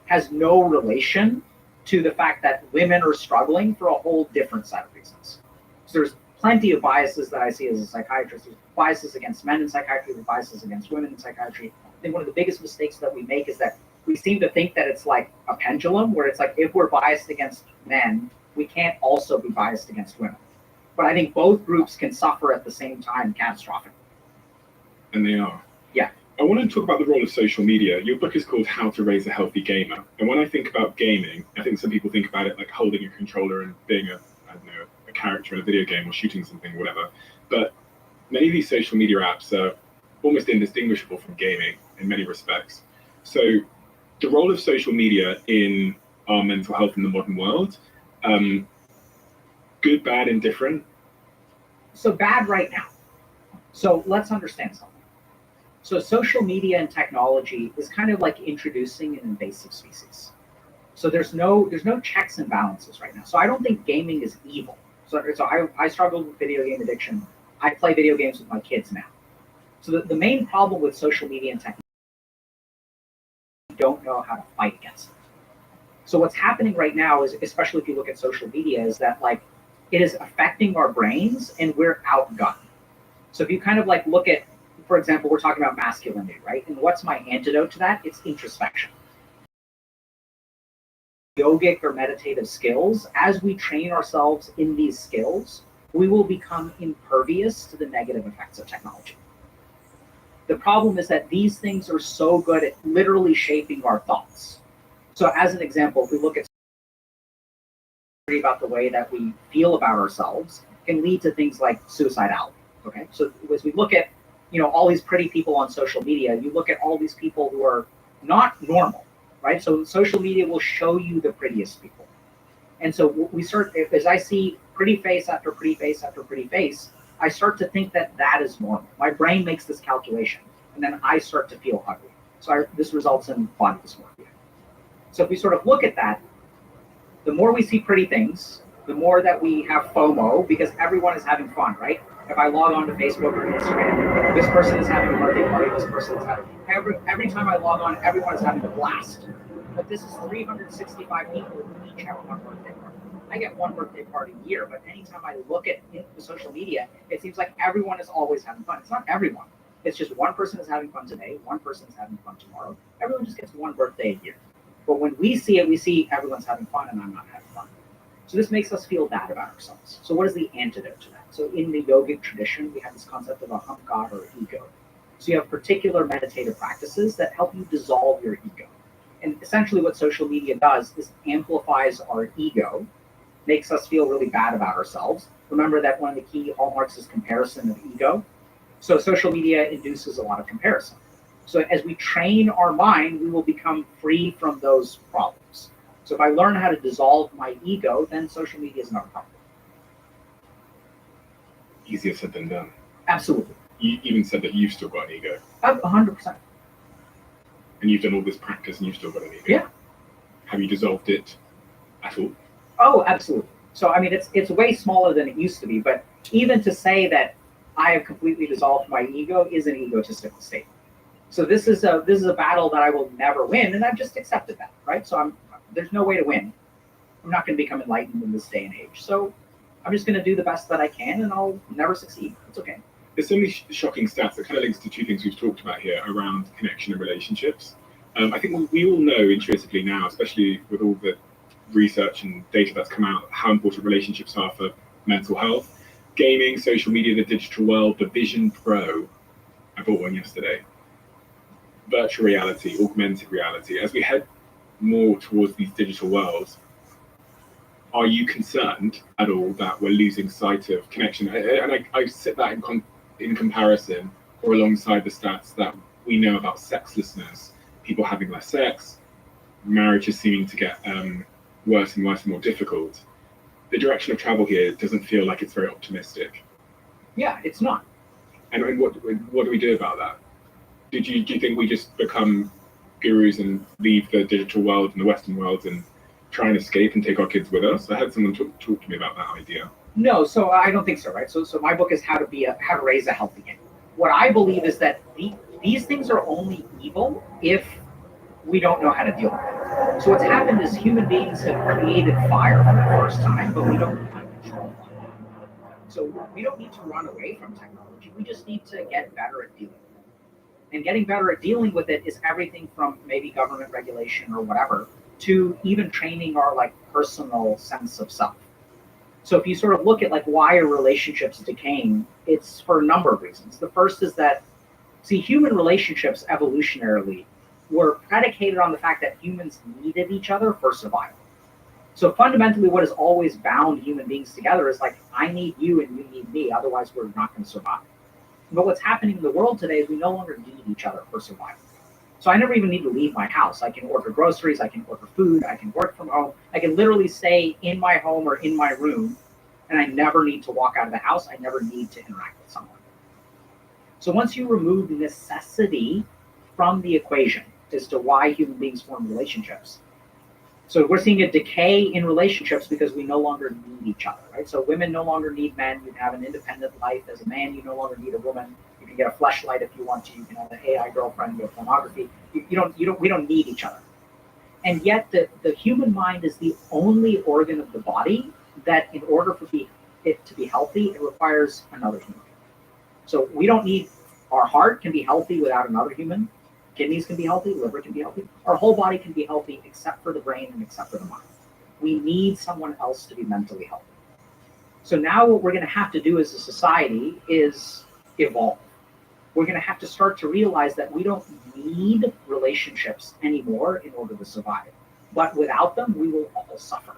has no relation to the fact that women are struggling for a whole different set of reasons. So there's plenty of biases that I see as a psychiatrist. There's biases against men in psychiatry, there's biases against women in psychiatry. I think one of the biggest mistakes that we make is that we seem to think that it's like a pendulum where it's like if we're biased against men, we can't also be biased against women. But I think both groups can suffer at the same time catastrophically. And they are. Yeah. I want to talk about the role of social media. Your book is called How to Raise a Healthy Gamer. And when I think about gaming, I think some people think about it like holding a controller and being a character in a video game or shooting something, whatever. But many of these social media apps are almost indistinguishable from gaming in many respects. So the role of social media in our mental health in the modern world, good, bad, indifferent? So bad right now. So let's understand something. So social media and technology is kind of like introducing an invasive species. So there's no checks and balances right now. So I don't think gaming is evil. So I struggled with video game addiction. I play video games with my kids now. So the main problem with social media and technology, we don't know how to fight against it. So what's happening right now is, especially if you look at social media, is that like it is affecting our brains and we're outgunned. So if you kind of like look at, for example, we're talking about masculinity, right? And what's my antidote to that? It's introspection. Yogic or meditative skills, as we train ourselves in these skills, we will become impervious to the negative effects of technology. The problem is that these things are so good at literally shaping our thoughts. So as an example, if we look at about the way that we feel about ourselves, can lead to things like suicidality. Okay, so as we look at, all these pretty people on social media, you look at all these people who are not normal, right? So social media will show you the prettiest people. And so we start, as I see pretty face after pretty face after pretty face, I start to think that that is normal. My brain makes this calculation, and then I start to feel ugly. So this results in body dysmorphia. So if we sort of look at that, the more we see pretty things, the more that we have FOMO, because everyone is having fun, right? If I log on to Facebook or Instagram, this person is having a birthday party, this person is having, every time I log on, everyone is having a blast. But this is 365 people who each have one birthday party. I get one birthday party a year, but anytime I look at social media, it seems like everyone is always having fun. It's not everyone. It's just one person is having fun today, one person is having fun tomorrow. Everyone just gets one birthday a year. But when we see it, we see everyone's having fun and I'm not having fun. So this makes us feel bad about ourselves. So what is the antidote to that? So in the yogic tradition, we have this concept of ahamkara or ego. So you have particular meditative practices that help you dissolve your ego. And essentially what social media does is amplifies our ego, makes us feel really bad about ourselves. Remember that one of the key hallmarks is comparison of ego. So social media induces a lot of comparison. So as we train our mind, we will become free from those problems. So if I learn how to dissolve my ego, then social media is not a problem. Easier said than done. Absolutely. You even said that you've still got an ego. 100%. And you've done all this practice and you've still got an ego. Yeah. Have you dissolved it at all? Oh, absolutely. So I mean, it's way smaller than it used to be, but even to say that I have completely dissolved my ego is an egotistical statement. So this is a battle that I will never win, and I've just accepted that, right? So there's no way to win. I'm not going to become enlightened in this day and age. So I'm just going to do the best that I can, and I'll never succeed. It's okay. There's so many shocking stats that kind of links to two things we've talked about here around connection and relationships. I think we all know intrinsically now, especially with all the research and data that's come out, how important relationships are for mental health. Gaming, social media, the digital world, the Vision Pro. I bought one yesterday. Virtual reality, augmented reality. As we head more towards these digital worlds, are you concerned at all that we're losing sight of connection? And I sit that in comparison or alongside the stats that we know about sexlessness, people having less sex, marriages seeming to get worse and worse and more difficult. The direction of travel here doesn't feel like it's very optimistic. Yeah, it's not. And what do we do about that? Do you think we just become gurus and leave the digital world and the Western world and try and escape and take our kids with us? I had someone talk to me about that idea. No, so I don't think so, right? So my book is how to raise a healthy game. What I believe is that these things are only evil if we don't know how to deal with it. So what's happened is human beings have created fire for the first time, but we don't know how to control it. So we don't need to run away from technology. We just need to get better at dealing with it. And getting better at dealing with it is everything from maybe government regulation or whatever to even training our personal sense of self. So if you sort of look at why are relationships decaying, it's for a number of reasons. The first is that See, human relationships evolutionarily were predicated on the fact that humans needed each other for survival. So fundamentally, what has always bound human beings together is like, I need you and you need me, otherwise we're not going to survive. But what's happening in the world today is we no longer need each other for survival. So I never even need to leave my house. I can order groceries, I can order food, I can work from home. I can literally stay in my home or in my room, and I never need to walk out of the house. I never need to interact with someone. So once you remove necessity from the equation as to why human beings form relationships, so we're seeing a decay in relationships because we no longer need each other, right? So women no longer need men. You can have an independent life. As a man, you no longer need a woman. You can get a fleshlight if you want to. You can have an AI girlfriend, your pornography. We don't need each other. And yet the human mind is the only organ of the body that in order for it to be healthy, it requires another human. So we don't need, our heart can be healthy without another human. Kidneys can be healthy, liver can be healthy. Our whole body can be healthy except for the brain and except for the mind. We need someone else to be mentally healthy. So now what we're going to have to do as a society is evolve. We're going to have to start to realize that we don't need relationships anymore in order to survive. But without them, we will all suffer.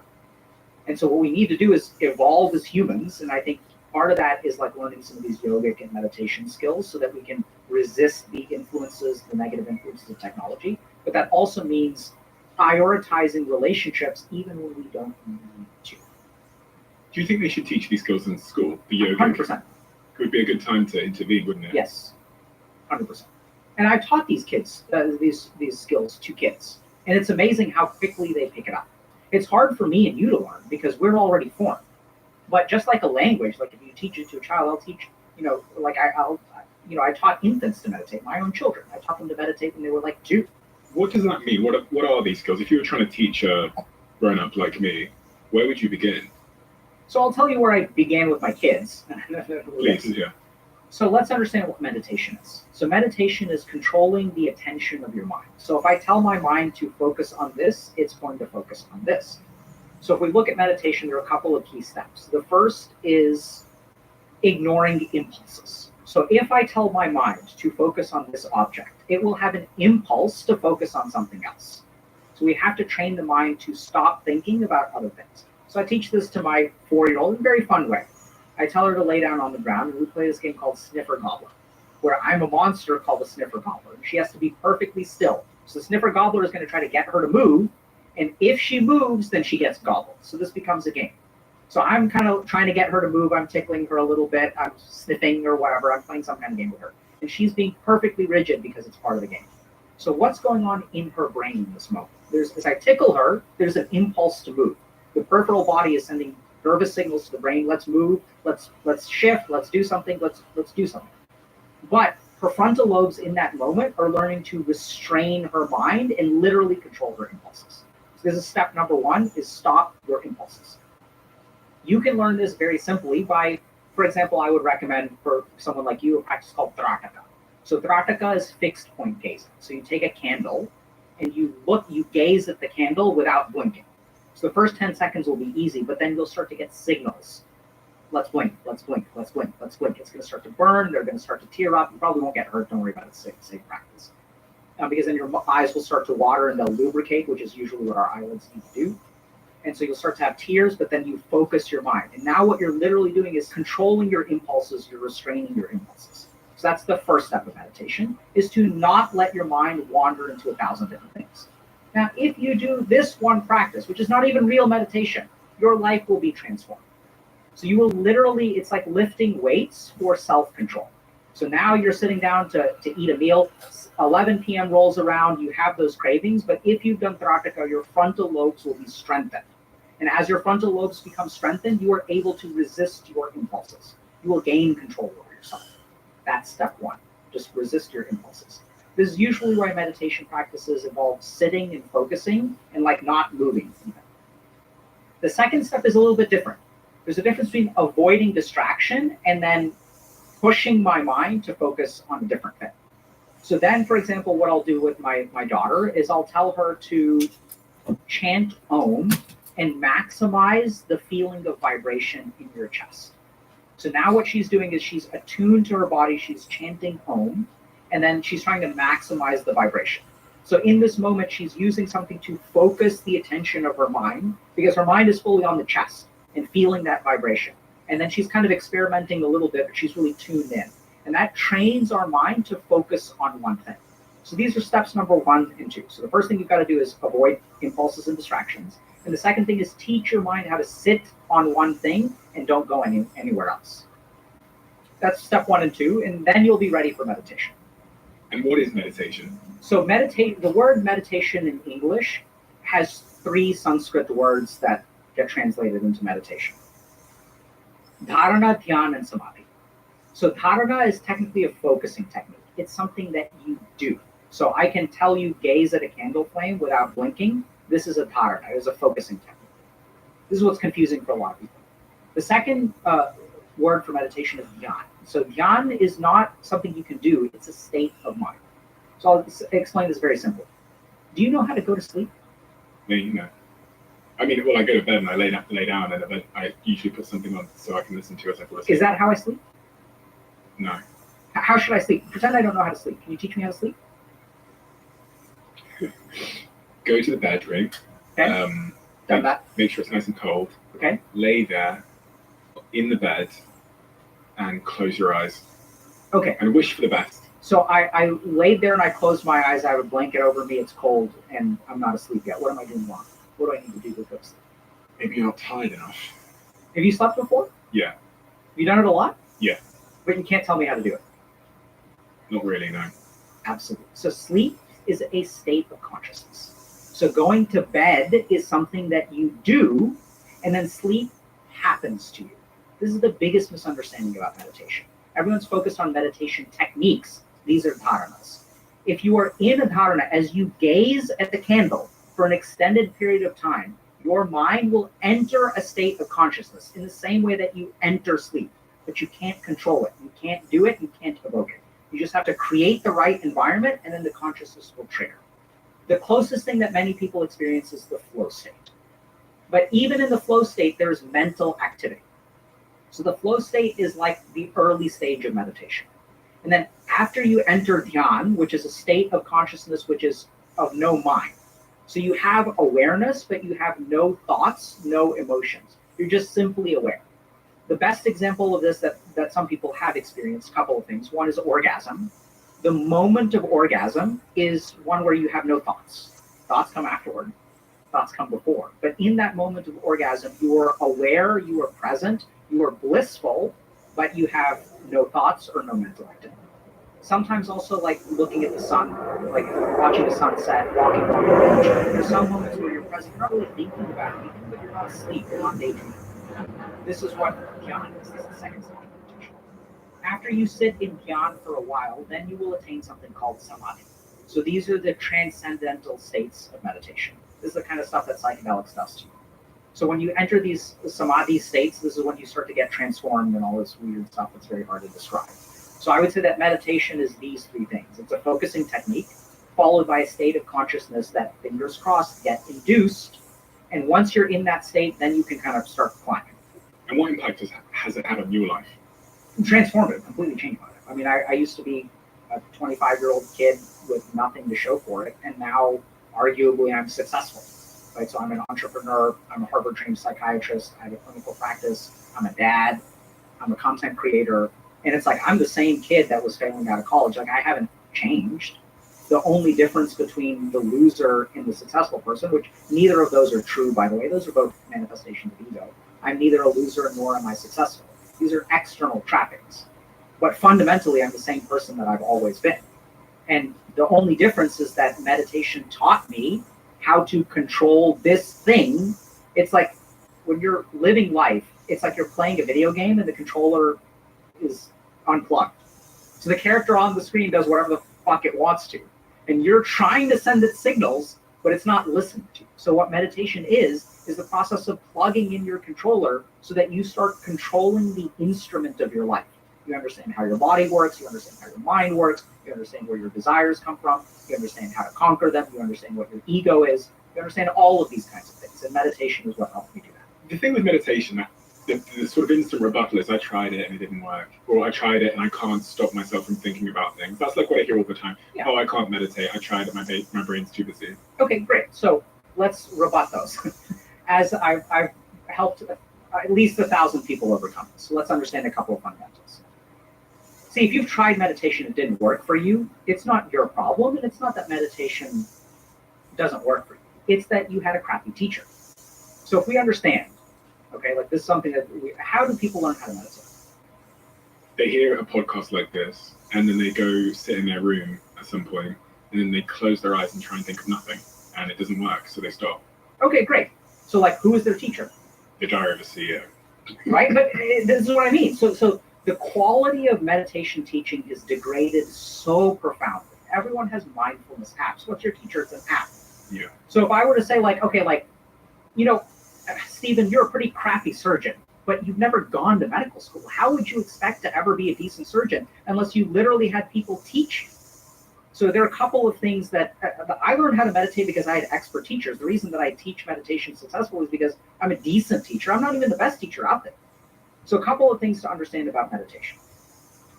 And so what we need to do is evolve as humans. And I think part of that is like learning some of these yogic and meditation skills so that we can resist the influences, the negative influences of technology. But that also means prioritizing relationships even when we don't need to. Do you think they should teach these skills in school? The yoga 100%. Would be a good time to intervene, wouldn't it? Yes, 100%. And I've taught these kids, these skills to kids. And it's amazing how quickly they pick it up. It's hard for me and you to learn because we're already formed. But just like a language, like if you teach it to a child, I'll teach, I taught infants to meditate, my own children. I taught them to meditate when they were like 2. What does that mean? What are these skills? If you were trying to teach a grown-up like me, where would you begin? So I'll tell you where I began with my kids. Please, yeah. So let's understand what meditation is. So meditation is controlling the attention of your mind. So if I tell my mind to focus on this, it's going to focus on this. So if we look at meditation, there are a couple of key steps. The first is ignoring impulses. So if I tell my mind to focus on this object, it will have an impulse to focus on something else. So we have to train the mind to stop thinking about other things. So I teach this to my 4-year-old in a very fun way. I tell her to lay down on the ground, and we play this game called Sniffer Gobbler, where I'm a monster called the Sniffer Gobbler, and she has to be perfectly still. So the Sniffer Gobbler is going to try to get her to move, and if she moves, then she gets gobbled. So this becomes a game. So I'm kind of trying to get her to move. I'm tickling her a little bit. I'm sniffing or whatever. I'm playing some kind of game with her. And she's being perfectly rigid because it's part of the game. So what's going on in her brain in this moment? As I tickle her, there's an impulse to move. The peripheral body is sending nervous signals to the brain. Let's move. Let's shift. Let's do something. Let's do something. But her frontal lobes in that moment are learning to restrain her mind and literally control her impulses. So this is step number 1, is stop your impulses. You can learn this very simply by, for example, I would recommend for someone like you a practice called Trataka. So Trataka is fixed point gazing. So you take a candle and you gaze at the candle without blinking. So the first 10 seconds will be easy, but then you'll start to get signals. Let's blink, let's blink, let's blink, let's blink. It's going to start to burn. They're going to start to tear up. You probably won't get hurt. Don't worry about it. It's safe practice. Because then your eyes will start to water and they'll lubricate, which is usually what our eyelids need to do. And so you'll start to have tears, but then you focus your mind. And now what you're literally doing is controlling your impulses. You're restraining your impulses. So that's the first step of meditation, is to not let your mind wander into 1,000 different things. Now, if you do this one practice, which is not even real meditation, your life will be transformed. So you will literally, it's like lifting weights for self-control. So now you're sitting down to eat a meal, 11 p.m. rolls around, you have those cravings, but if you've done Trataka, your frontal lobes will be strengthened. And as your frontal lobes become strengthened, you are able to resist your impulses. You will gain control over yourself. That's step 1. Just resist your impulses. This is usually why meditation practices involve sitting and focusing and like not moving even. The second step is a little bit different. There's a difference between avoiding distraction and then pushing my mind to focus on a different thing. So then, for example, what I'll do with my daughter is I'll tell her to chant Om and maximize the feeling of vibration in your chest. So now what she's doing is she's attuned to her body, she's chanting Om, and then she's trying to maximize the vibration. So in this moment, she's using something to focus the attention of her mind, because her mind is fully on the chest and feeling that vibration. And then she's kind of experimenting a little bit, but she's really tuned in. And that trains our mind to focus on one thing. So these are steps number 1 and 2. So the first thing you've got to do is avoid impulses and distractions. And the second thing is teach your mind how to sit on one thing and don't go anywhere else. That's step 1 and 2, and then you'll be ready for meditation. And what is meditation? So the word meditation in English has 3 Sanskrit words that get translated into meditation. Dharana, Dhyan, and Samadhi. So dharana is technically a focusing technique. It's something that you do. So I can tell you gaze at a candle flame without blinking. This is a dharana. It is a focusing technique. This is what's confusing for a lot of people. The second word for meditation is dhyan. So dhyan is not something you can do. It's a state of mind. So I'll explain this very simply. Do you know how to go to sleep? No. I mean, well, I go to bed and I lay down, and I usually put something on so I can listen to as I fall asleep. Is that how I sleep? No. How should I sleep? Pretend I don't know how to sleep. Can you teach me how to sleep? Go to the bedroom. Okay. Done that. Make sure it's nice and cold. Okay. Lay there in the bed and close your eyes. Okay. And wish for the best. So I laid there and I closed my eyes. I have a blanket over me. It's cold and I'm not asleep yet. What am I doing wrong? What do I need to do to go to sleep? Maybe you're not tired enough. Have you slept before? Yeah. Have you done it a lot? Yeah. But you can't tell me how to do it. Not really, no. Absolutely. So sleep is a state of consciousness. So going to bed is something that you do, and then sleep happens to you. This is the biggest misunderstanding about meditation. Everyone's focused on meditation techniques. These are dharanas. If you are in a dharana, as you gaze at the candle for an extended period of time, your mind will enter a state of consciousness in the same way that you enter sleep, but you can't control it. You can't do it. You can't evoke it. You just have to create the right environment, and then the consciousness will trigger. The closest thing that many people experience is the flow state. But even in the flow state, there's mental activity. So the flow state is like the early stage of meditation. And then after you enter dhyan, which is a state of consciousness which is of no mind. So you have awareness, but you have no thoughts, no emotions. You're just simply aware. The best example of this that some people have experienced, a couple of things. One is orgasm. The moment of orgasm is one where you have no thoughts. Thoughts come afterward. Thoughts come before. But in that moment of orgasm, you are aware, you are present, you are blissful, but you have no thoughts or no mental activity. Sometimes also like looking at the sun, like watching the sunset, walking along the beach. There's some moments where you're present, you're not really thinking about anything, but you're not asleep, you're not daydreaming. This is what dhyan is. This is the second stage of meditation. After you sit in dhyan for a while, then you will attain something called samadhi. So these are the transcendental states of meditation. This is the kind of stuff that psychedelics does to you. So when you enter these samadhi states, this is when you start to get transformed and all this weird stuff that's very hard to describe. So I would say that meditation is these 3 things. It's a focusing technique, followed by a state of consciousness that, fingers crossed, get induced. And once you're in that state, then you can kind of start climbing. And what impact has it had on your life? Transformative, completely changed my life. I mean, I used to be a 25-year-old kid with nothing to show for it, and now arguably I'm successful. Right? So I'm an entrepreneur, I'm a Harvard-trained psychiatrist, I have a clinical practice, I'm a dad, I'm a content creator, and it's like I'm the same kid that was failing out of college. Like I haven't changed. The only difference between the loser and the successful person, which neither of those are true, by the way, those are both manifestations of ego. I'm neither a loser nor am I successful. These are external trappings. But fundamentally, I'm the same person that I've always been. And the only difference is that meditation taught me how to control this thing. It's like when you're living life, it's like you're playing a video game and the controller is unplugged. So the character on the screen does whatever the fuck it wants to. And you're trying to send it signals, but it's not listening to you. So what meditation is the process of plugging in your controller so that you start controlling the instrument of your life. You understand how your body works, you understand how your mind works, you understand where your desires come from, you understand how to conquer them, you understand what your ego is, you understand all of these kinds of things. And meditation is what helps me do that. The thing with meditation, that the sort of instant rebuttal is I tried it and it didn't work, or I tried it and I can't stop myself from thinking about things. That's like what I hear all the time. Yeah. Oh, I can't meditate. I tried it. My brain's too busy. Okay, great. So let's rebut those. As I've helped at least 1,000 people overcome this. So let's understand a couple of fundamentals. See, if you've tried meditation and it didn't work for you, it's not your problem, and it's not that meditation doesn't work for you. It's that you had a crappy teacher. So if we understand, okay, like this is something that how do people learn how to meditate? They hear a podcast like this, and then they go sit in their room at some point, and then they close their eyes and try and think of nothing, and it doesn't work, so they stop. Okay, great. So like, who is their teacher? The Diary of a CEO. Right, but this is what I mean. So the quality of meditation teaching is degraded so profoundly. Everyone has mindfulness apps. What's your teacher? It's an app. Yeah. So if I were to say like, okay, like, you know, Stephen, you're a pretty crappy surgeon, but you've never gone to medical school. How would you expect to ever be a decent surgeon unless you literally had people teach you? So there are a couple of things that I learned how to meditate because I had expert teachers. The reason that I teach meditation successfully is because I'm a decent teacher. I'm not even the best teacher out there. So a couple of things to understand about meditation.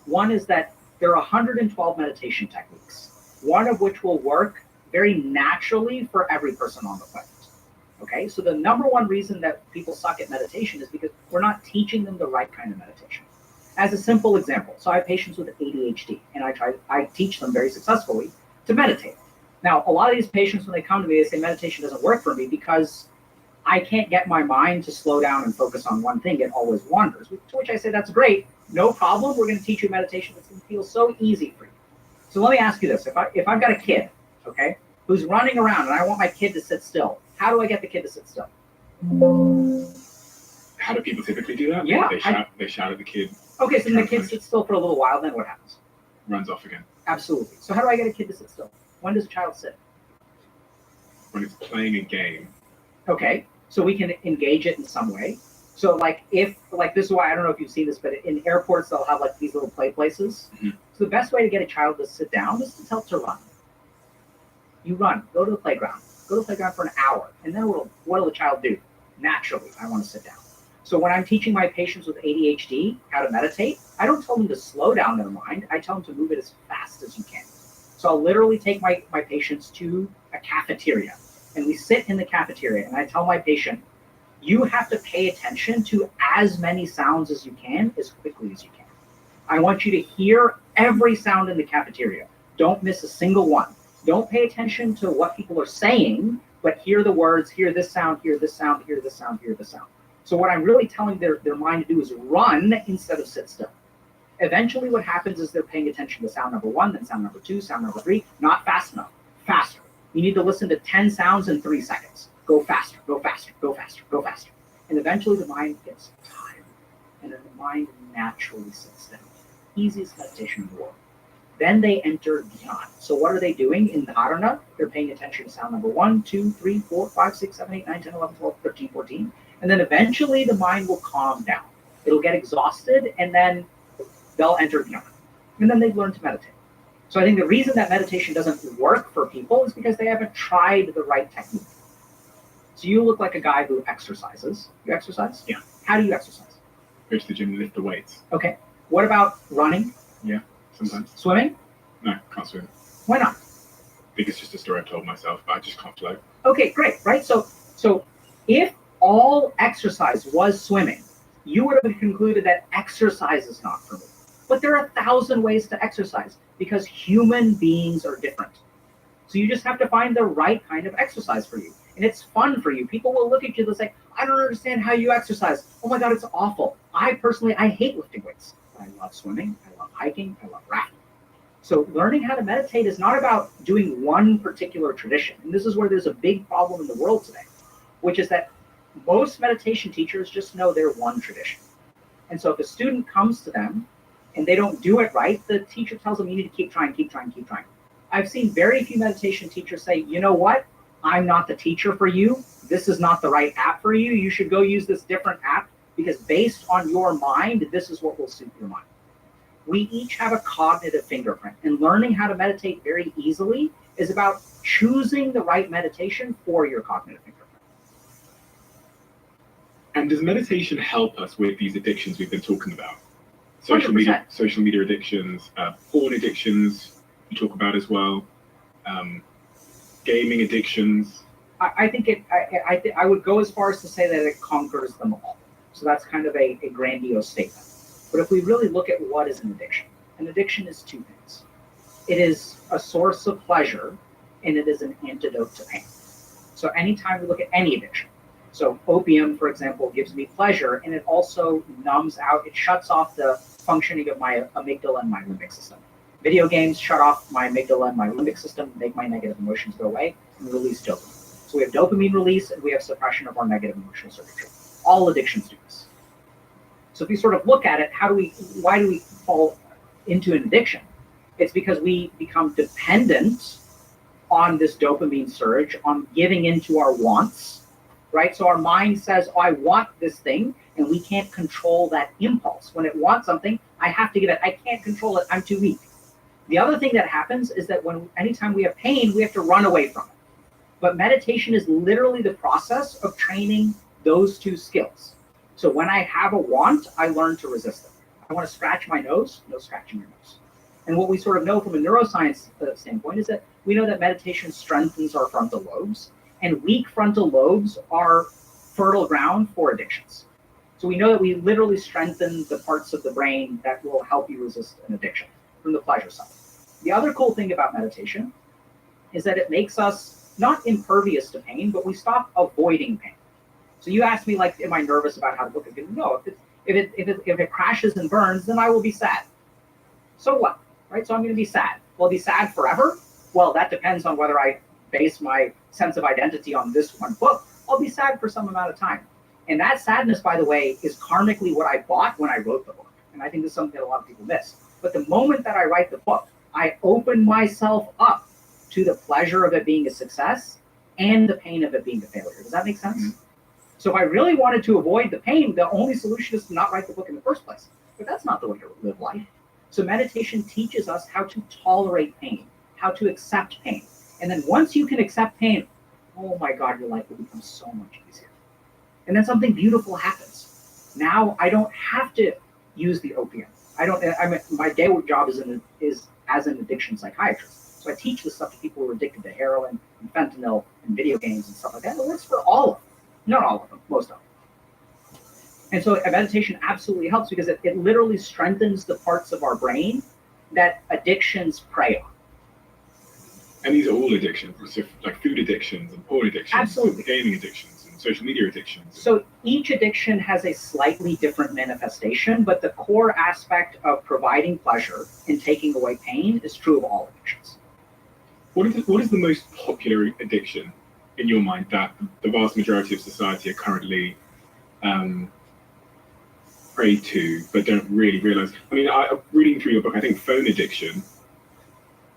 One is that there are 112 meditation techniques, one of which will work very naturally for every person on the planet. Okay, so the number one reason that people suck at meditation is because we're not teaching them the right kind of meditation. As a simple example, so I have patients with ADHD, and I teach them very successfully to meditate. Now, a lot of these patients, when they come to me, they say meditation doesn't work for me because I can't get my mind to slow down and focus on one thing. It always wanders. To which I say, that's great. No problem. We're going to teach you meditation that's going to feel so easy for you. So let me ask you this. If I've got a kid, okay, who's running around and I want my kid to sit still, how do I get the kid to sit still? How do people typically do that? Yeah. They shout at the kid. Okay, so then the kid sits still for a little while, then what happens? Runs off again. Absolutely. So how do I get a kid to sit still? When does a child sit? When it's playing a game. Okay, so we can engage it in some way. So like this is why, I don't know if you've seen this, but in airports, they'll have like these little play places. Mm-hmm. So the best way to get a child to sit down is to tell it to run. You run, go to the playground for an hour. And then what will the child do? Naturally, I want to sit down. So when I'm teaching my patients with ADHD how to meditate, I don't tell them to slow down their mind. I tell them to move it as fast as you can. So I'll literally take my patients to a cafeteria, and we sit in the cafeteria, and I tell my patient, you have to pay attention to as many sounds as you can, as quickly as you can. I want you to hear every sound in the cafeteria. Don't miss a single one. Don't pay attention to what people are saying, but hear the words, hear this sound, hear this sound, hear this sound, hear this sound. So what I'm really telling their mind to do is run instead of sit still. Eventually what happens is they're paying attention to sound number one, then sound number two, sound number three, not fast enough, faster. You need to listen to 10 sounds in 3 seconds. Go faster, go faster, go faster, go faster. And eventually the mind gets tired, and then the mind naturally sits down. Easiest meditation in the world. Then they enter dhyan. So what are they doing in dharana? They're paying attention to sound number 1, 2, 3, 4, 5, 6, 7, 8, 9, 10, 11, 12, 13, 14. And then eventually the mind will calm down. It'll get exhausted, and then they'll enter dhyan. And then they've learned to meditate. So I think the reason that meditation doesn't work for people is because they haven't tried the right technique. So you look like a guy who exercises. You exercise? Yeah. How do you exercise? Go to the gym and lift the weights. Okay. What about running? Yeah, sometimes. Swimming? No, can't swim. Why not? I think it's just a story I've told myself, but I just can't float. Okay, great, right? So if all exercise was swimming, you would have concluded that exercise is not for me. But there are 1,000 ways to exercise because human beings are different. So you just have to find the right kind of exercise for you. And it's fun for you. People will look at you and say, I don't understand how you exercise. Oh my God, it's awful. I hate lifting weights. I love swimming, I love hiking, I love rafting. So learning how to meditate is not about doing one particular tradition. And this is where there's a big problem in the world today, which is that most meditation teachers just know their one tradition. And so if a student comes to them and they don't do it right, the teacher tells them, you need to keep trying, keep trying, keep trying. I've seen very few meditation teachers say, you know what? I'm not the teacher for you. This is not the right app for you. You should go use this different app because based on your mind, this is what will suit your mind. We each have a cognitive fingerprint, and learning how to meditate very easily is about choosing the right meditation for your cognitive fingerprint. And does meditation help us with these addictions we've been talking about? 100%. Social media addictions, porn addictions, you talk about as well, gaming addictions. I think I would go as far as to say that it conquers them all. So that's kind of a grandiose statement. But if we really look at what is an addiction is two things. It is a source of pleasure, and it is an antidote to pain. So anytime we look at any addiction, so opium, for example, gives me pleasure, and it also numbs out, it shuts off the functioning of my amygdala and my limbic system. Video games shut off my amygdala and my limbic system, make my negative emotions go away, and release dopamine. So we have dopamine release, and we have suppression of our negative emotional circuitry. All addictions do this. So if you sort of look at it, why do we fall into an addiction? It's because we become dependent on this dopamine surge, on giving into our wants, right? So our mind says, oh, I want this thing, and we can't control that impulse. When it wants something, I have to give it. I can't control it. I'm too weak. The other thing that happens is that anytime we have pain, we have to run away from it. But meditation is literally the process of training those two skills. So when I have a want, I learn to resist it. I want to scratch my nose, no scratching your nose. And what we sort of know from a neuroscience standpoint is that we know that meditation strengthens our frontal lobes, and weak frontal lobes are fertile ground for addictions. So we know that we literally strengthen the parts of the brain that will help you resist an addiction from the pleasure side. The other cool thing about meditation is that it makes us not impervious to pain, but we stop avoiding pain. So you asked me, like, am I nervous about how to book it? No, if it crashes and burns, then I will be sad. So what, right? So I'm going to be sad. Will I be sad forever? Well, that depends on whether I base my sense of identity on this one book. I'll be sad for some amount of time. And that sadness, by the way, is karmically what I bought when I wrote the book. And I think this is something that a lot of people miss. But the moment that I write the book, I open myself up to the pleasure of it being a success and the pain of it being a failure. Does that make sense? Mm-hmm. So if I really wanted to avoid the pain, the only solution is to not write the book in the first place. But that's not the way to live life. So meditation teaches us how to tolerate pain, how to accept pain. And then once you can accept pain, oh my God, your life will become so much easier. And then something beautiful happens. Now I don't have to use the opium. My day job is as an addiction psychiatrist. So I teach this stuff to people who are addicted to heroin and fentanyl and video games and stuff like that. It works for all of them. Not all of them, most of them. And so meditation absolutely helps because it literally strengthens the parts of our brain that addictions prey on. And these are all addictions, so like food addictions and porn addictions, absolutely, and gaming addictions and social media addictions. So each addiction has a slightly different manifestation, but the core aspect of providing pleasure and taking away pain is true of all addictions. What is the most popular addiction in your mind that the vast majority of society are currently prey to, but don't really realize? I mean, reading through your book, I think phone addiction,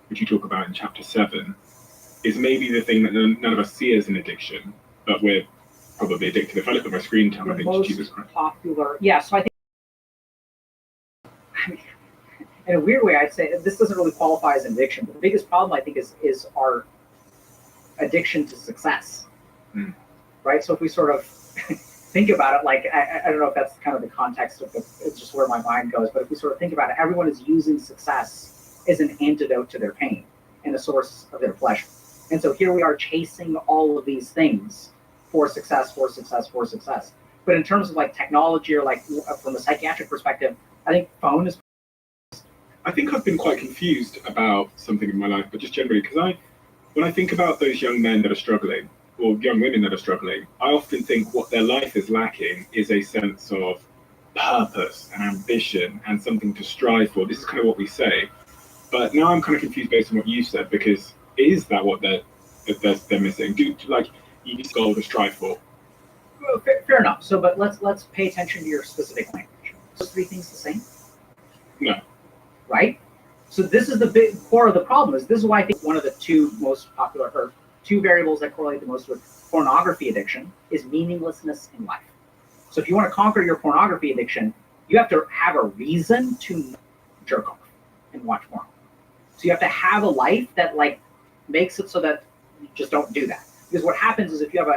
which you talk about in chapter 7, is maybe the thing that none of us see as an addiction, but we're probably addicted. If I look at my screen time, I think Jesus Christ. Popular, yeah. So I think, in a weird way, I'd say this doesn't really qualify as an addiction. But the biggest problem, I think, is our addiction to success, right? So if we sort of think about it, like, I don't know if that's kind of the context of it's just where my mind goes, but if we sort of think about it, everyone is using success as an antidote to their pain and a source of their pleasure. And so here we are chasing all of these things for success, for success, for success. But in terms of like technology or like from a psychiatric perspective, I think phone is. I think I've been quite confused about something in my life, but just generally, because when I think about those young men that are struggling, or young women that are struggling, I often think what their life is lacking is a sense of purpose and ambition and something to strive for. This is kind of what we say. But now I'm kind of confused based on what you said, because is that what they're missing? Like, you need a goal to strive for? Well, fair enough. So, but let's pay attention to your specific language. Those three things the same? No. Right? So this is the big core of the problem. This is why I think one of the two most popular, or two variables that correlate the most with pornography addiction is meaninglessness in life. So if you want to conquer your pornography addiction, you have to have a reason to jerk off and watch porn. So you have to have a life that like makes it so that you just don't do that. Because what happens is if you have